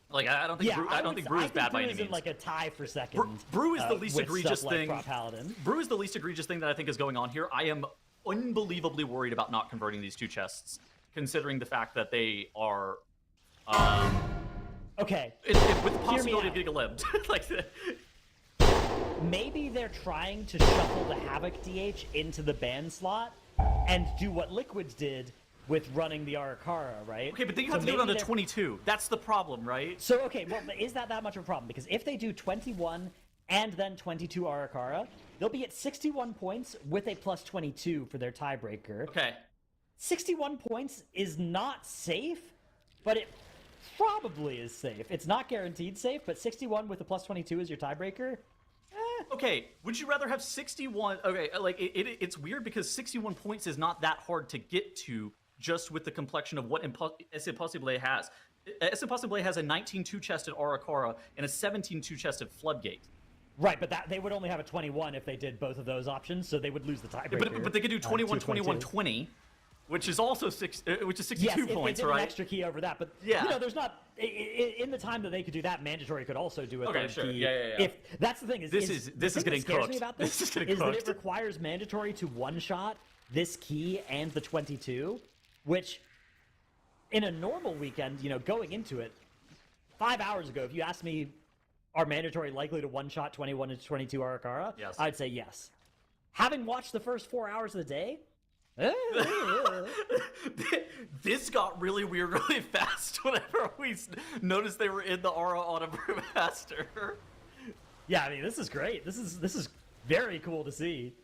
B: Like I don't think I don't think Brew is bad by any means.
G: Like a tie for second.
B: Brew is the least
G: with
B: egregious
G: stuff like
B: thing.
G: Prot Paladin.
B: Brew is the least egregious thing that I think is going on here. I am unbelievably worried about not converting these 2 chests, considering the fact that they are
G: Okay.
B: with the possibility of
G: out.
B: getting a limbed. Like
G: Maybe they're trying to shuffle the Havoc DH into the ban slot and do what Liquids did with running the Arakara, right?
B: okay, but then you have to do it on the 22. That's the problem, right?
G: So, okay, well, is that much of a problem? Because if they do 21 and then 22 Arakara, they'll be at 61 points with a plus 22 for their tiebreaker.
B: Okay.
G: 61 points is not safe, but it probably is safe. It's not guaranteed safe, but 61 with a plus 22 is your tiebreaker.
B: Okay, would you rather have 61? Okay, like it's weird because 61 points is not that hard to get to just with the complexion of what Esse Possible has. Esse Possible has a 19 two-chested Arakara and a 17 two-chested Floodgate.
G: Right, but they would only have a 21 if they did both of those options, so they would lose the tiebreaker.
B: But they could do 21, 21, 20, which is also 62 points,
G: if they did
B: right?
G: an extra key over that, but there's not in the time that they could do that. Mandatory could also do a third key.
B: Yeah.
G: If that's the thing
B: this is getting cooked.
G: Me about this is that it requires Mandatory to one-shot this key and the 22, which in a normal weekend, going into it 5 hours ago, if you asked me, are Mandatory likely to one-shot 21 and 22 Arakara?
B: Yes.
G: I'd say yes. Having watched the first 4 hours of the day.
B: This got really weird really fast whenever we noticed they were in the aura on a Brewmaster.
G: Yeah, I mean, this is great. This is very cool to see.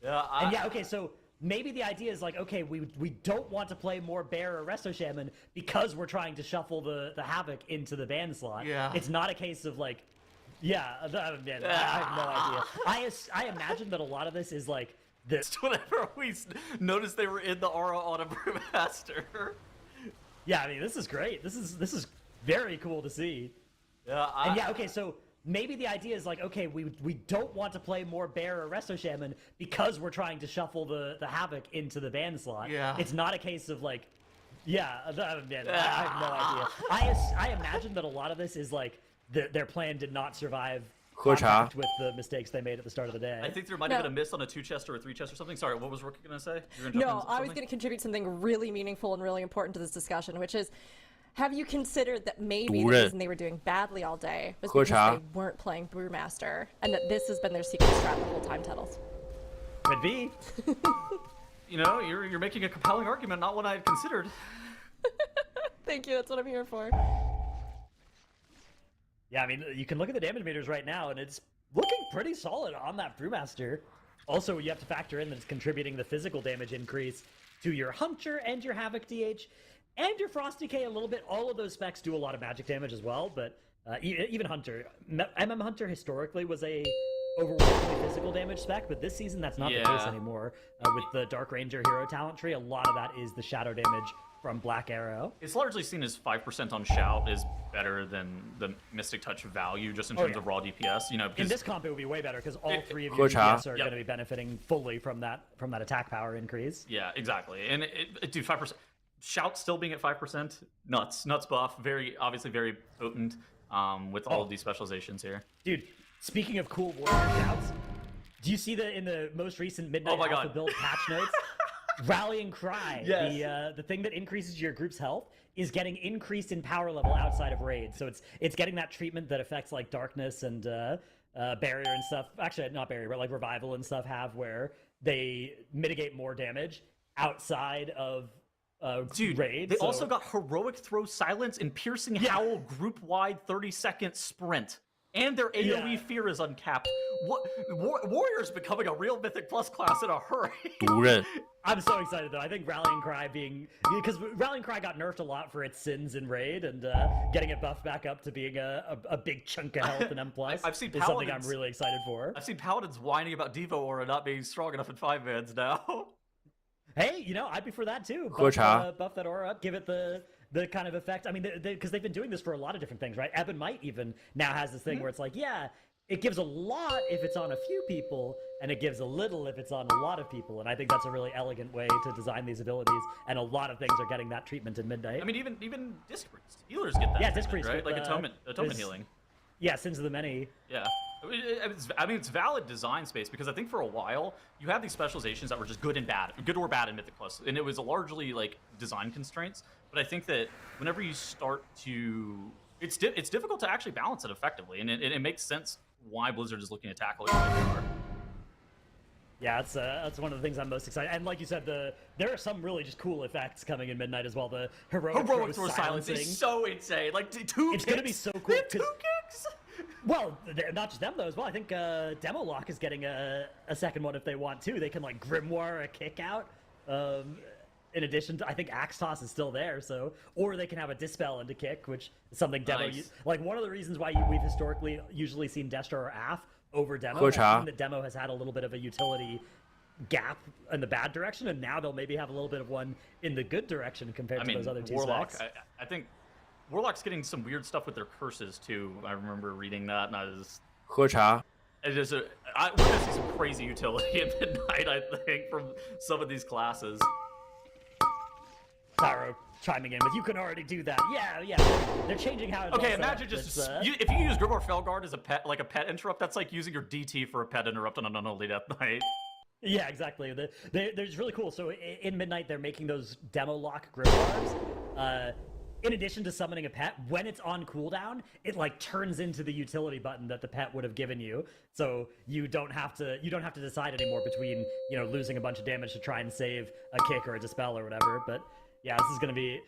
B: Yeah,
G: okay, so maybe the idea is like, okay, we don't want to play more Bear or Resto Shaman because we're trying to shuffle the Havoc into the ban slot.
B: Yeah.
G: It's not a case of like, man, I have no idea. I imagine that a lot of this is like,
B: whenever we noticed they were in the aura on a Brewmaster.
G: Yeah, I mean, this is great. This is very cool to see.
B: Yeah,
G: okay, so maybe the idea is like, okay, we don't want to play more Bear or Resto Shaman because we're trying to shuffle the Havoc into the ban slot.
B: Yeah.
G: It's not a case of like, man, I have no idea. I imagine that a lot of this is like their plan did not survive contact with the mistakes they made at the start of the day.
B: I think there might have been a miss on a 2-chest or a 3-chest or something. Sorry, what was Rook going to say?
D: No, I was going to contribute something really meaningful and really important to this discussion, which is, have you considered that maybe the reason they were doing badly all day was because they weren't playing Brewmaster, and that this has been their secret strat the whole time, Tuttles?
G: Could be.
B: You're making a compelling argument, not one I had considered.
D: Thank you, that's what I'm here for.
G: Yeah, I mean, you can look at the damage meters right now, and it's looking pretty solid on that Brewmaster. Also, you have to factor in that it's contributing the physical damage increase to your Hunter and your Havoc DH, and your Frost DK a little bit. All of those specs do a lot of magic damage as well, but even Hunter. MM Hunter historically was a overwhelmingly physical damage spec, but this season that's not the case anymore. With the Dark Ranger hero talent tree, a lot of that is the shadow damage from Black Arrow.
B: It's largely seen as 5% on Shout is better than the Mystic Touch value just in terms of raw DPS.
G: In this comp, it would be way better because all three of your DPS are going to be benefiting fully from that attack power increase.
B: Yeah, exactly. And dude, 5%. Shout still being at 5%, nuts buff, obviously very potent with all of these specializations here.
G: Dude, speaking of cool warrior shouts, do you see in the most recent Midnight Alpha build patch notes? Rallying Cry, the thing that increases your group's health, is getting increased in power level outside of raid. So it's getting that treatment that affects like darkness and barrier and stuff. Actually, not barrier, but like revival and stuff have, where they mitigate more damage outside of raid.
B: They also got Heroic Throw Silence and Piercing Howl group-wide 30-second sprint. And their AoE fear is uncapped. Warrior's becoming a real Mythic Plus class in a hurry.
G: I'm so excited though. I think Rallying Cry because Rallying Cry got nerfed a lot for its sins in raid, and getting it buffed back up to being a big chunk of health in M+.
B: I've seen
G: is something I'm really excited for.
B: I've seen Paladins whining about Devo Aura not being strong enough in 5-mans now.
G: Hey, I'd be for that too. Buff that aura up, give it the kind of effect. I mean, because they've been doing this for a lot of different things, right? Ebon Might even now has this thing where it's like, it gives a lot if it's on a few people, and it gives a little if it's on a lot of people. And I think that's a really elegant way to design these abilities, and a lot of things are getting that treatment in Midnight.
B: I mean, even Disc Priest. Healers get that.
G: Yeah, Disc Priest.
B: Right? Like atonement healing.
G: Yeah, Sins of the Many.
B: Yeah. I mean, it's valid design space, because I think for a while you had these specializations that were just good or bad in Mythic Plus, and it was largely like design constraints. But I think that whenever you start to, it's difficult to actually balance it effectively, and it makes sense why Blizzard is looking to tackle it like they are.
G: Yeah, that's one of the things I'm most excited. And like you said, there are some really just cool effects coming in Midnight as well. The heroic throw silencing
B: is so insane. Like
G: it's
B: kicks.
G: Gonna be so cool.
B: They have 2 kicks.
G: Well, not just them though as well. I think Demo Lock is getting a second one if they want to. They can like Grimoire a kick out. in addition to, I think Axe Toss is still there, so, or they can have a Dispel into Kick, which is something Demo,
B: Nice.
G: like one of the reasons why we've historically usually seen Destro or Af over Demo,
C: 喝
G: has
C: 茶。
G: been that Demo has had a little bit of a utility gap in the bad direction, and now they'll maybe have a little bit of one in the good direction compared
B: I
G: to
B: mean,
G: those other two
B: Warlock.
G: specs.
B: I think Warlock's getting some weird stuff with their curses too. I remember reading that, and I was.
C: 喝茶，
B: It is we're gonna see some crazy utility at midnight, I think, from some of these classes.
G: Tyro chiming in with, you can already do that. Yeah, they're changing how it
B: Okay,
G: does
B: imagine
G: that.
B: just
G: It's,
B: if you use Grimoire Felguard as a pet, like a pet interrupt, that's like using your DT for a pet interrupt on an Unholy Death Knight.
G: Yeah, exactly. They're just really cool. So in Midnight, they're making those demo lock grimoires. In addition to summoning a pet, when it's on cooldown, it like turns into the utility button that the pet would have given you. So you don't have to decide anymore between, you know, losing a bunch of damage to try and save a kick or a dispel or whatever. But yeah, this is gonna be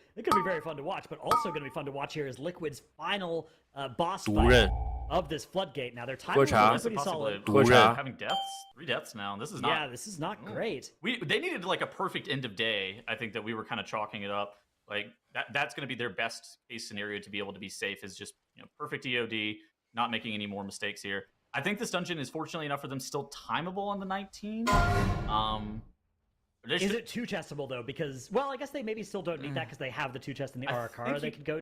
G: very fun to watch. But also gonna be fun to watch here is Liquid's final boss fight
C: 毒刃，
G: of this floodgate. Now their time
C: 喝
G: is
C: 茶
G: pretty solid.
B: possibly
C: 毒茶，
B: having deaths, 3 deaths now. This is not.
G: Yeah, this is not great.
B: They needed like a perfect end of day. I think that we were kind of chalking it up. Like that's going to be their best case scenario to be able to be safe, is just, you know, perfect EOD, not making any more mistakes here. I think this dungeon is fortunately enough for them still timeable on the 19.
G: Is it two chestable though? Because, well, I guess they maybe still don't need that because they have the two chests in the
B: I
G: Arakara
B: think
G: they could go.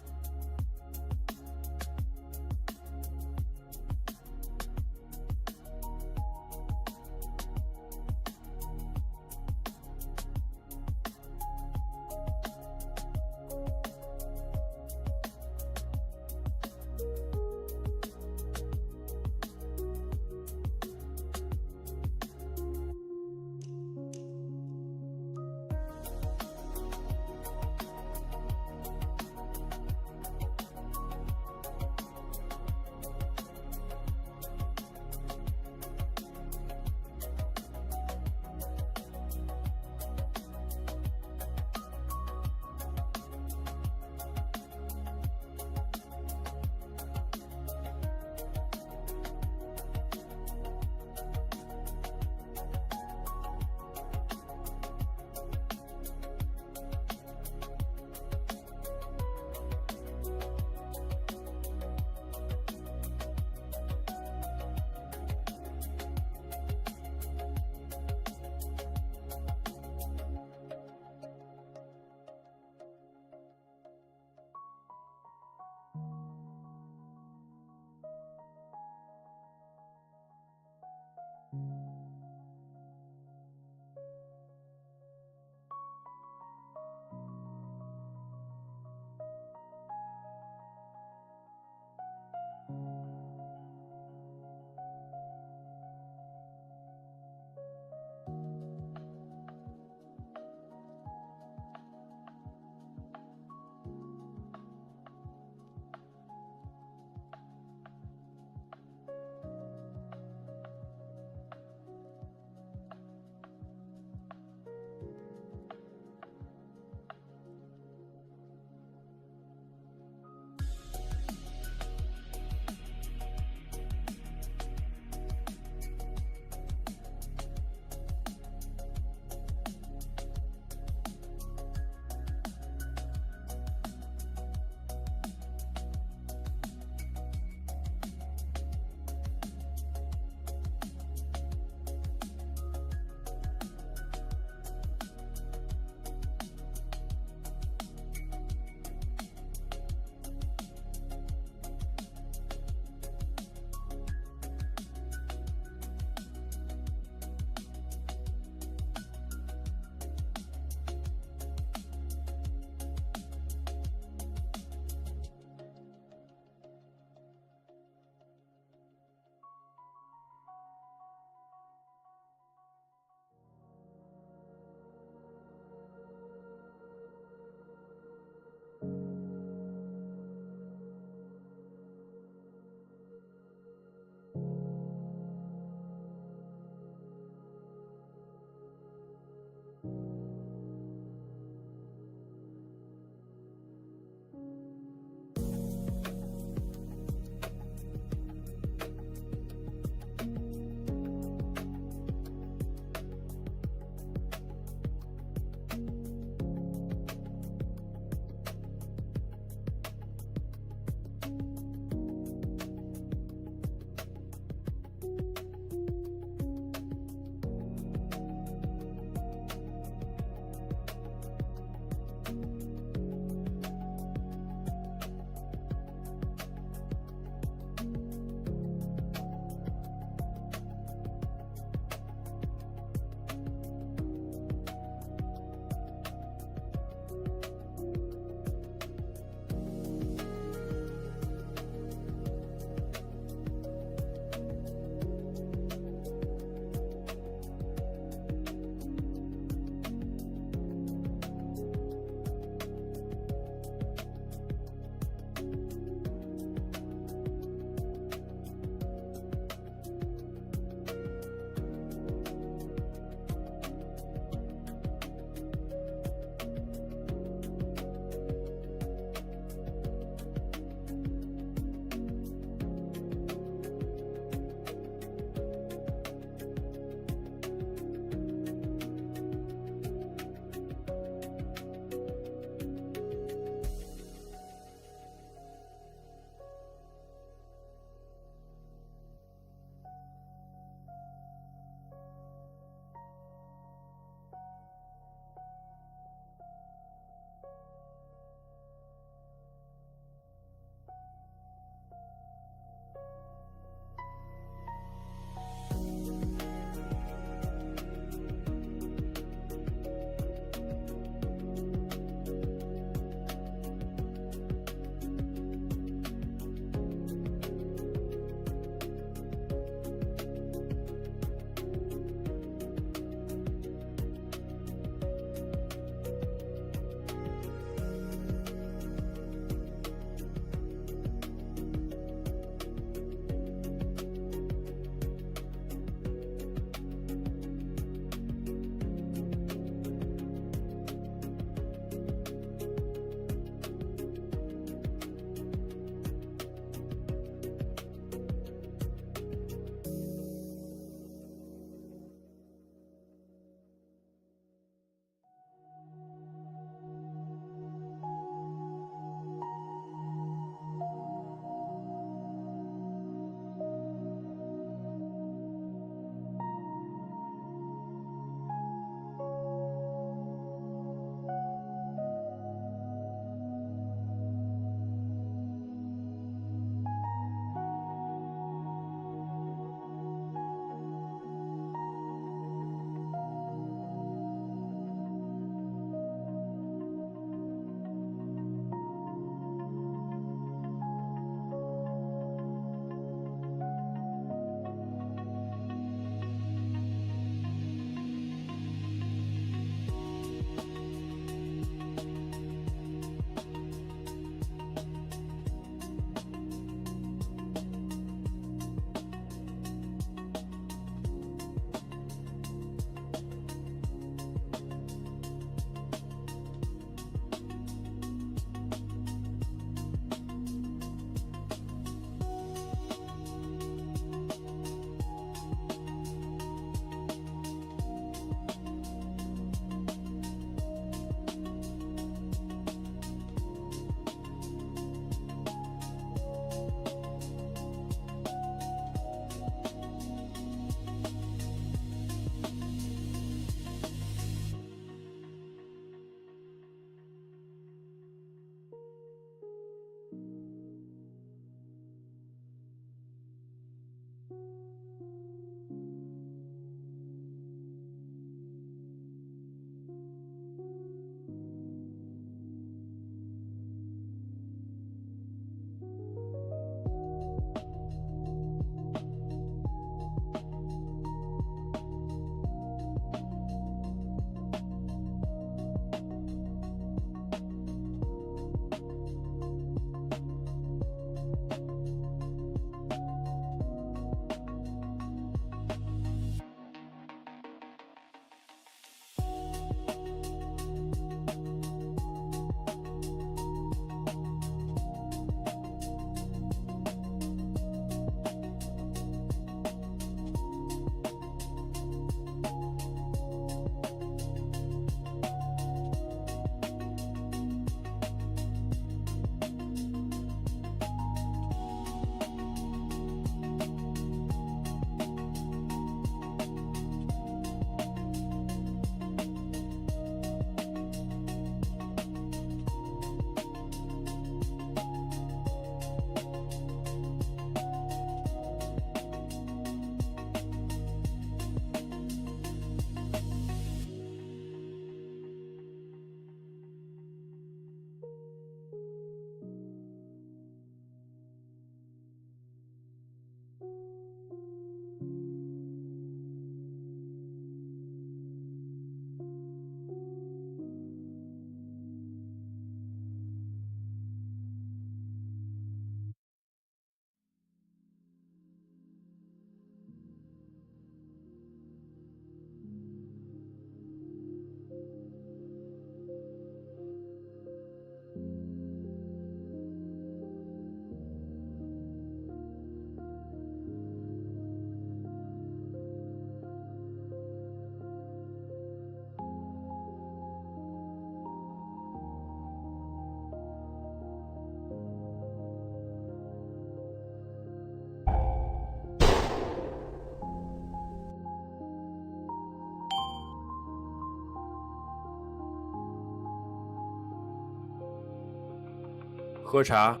C: 喝茶。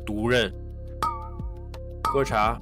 C: 独任。喝茶。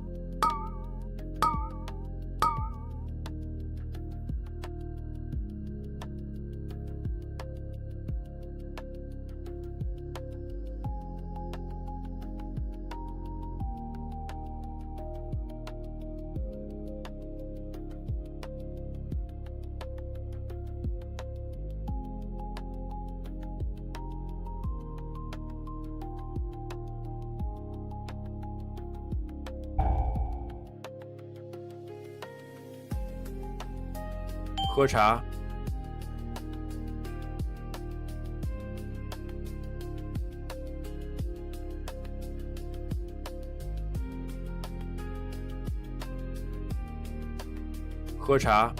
C: 喝茶。喝茶。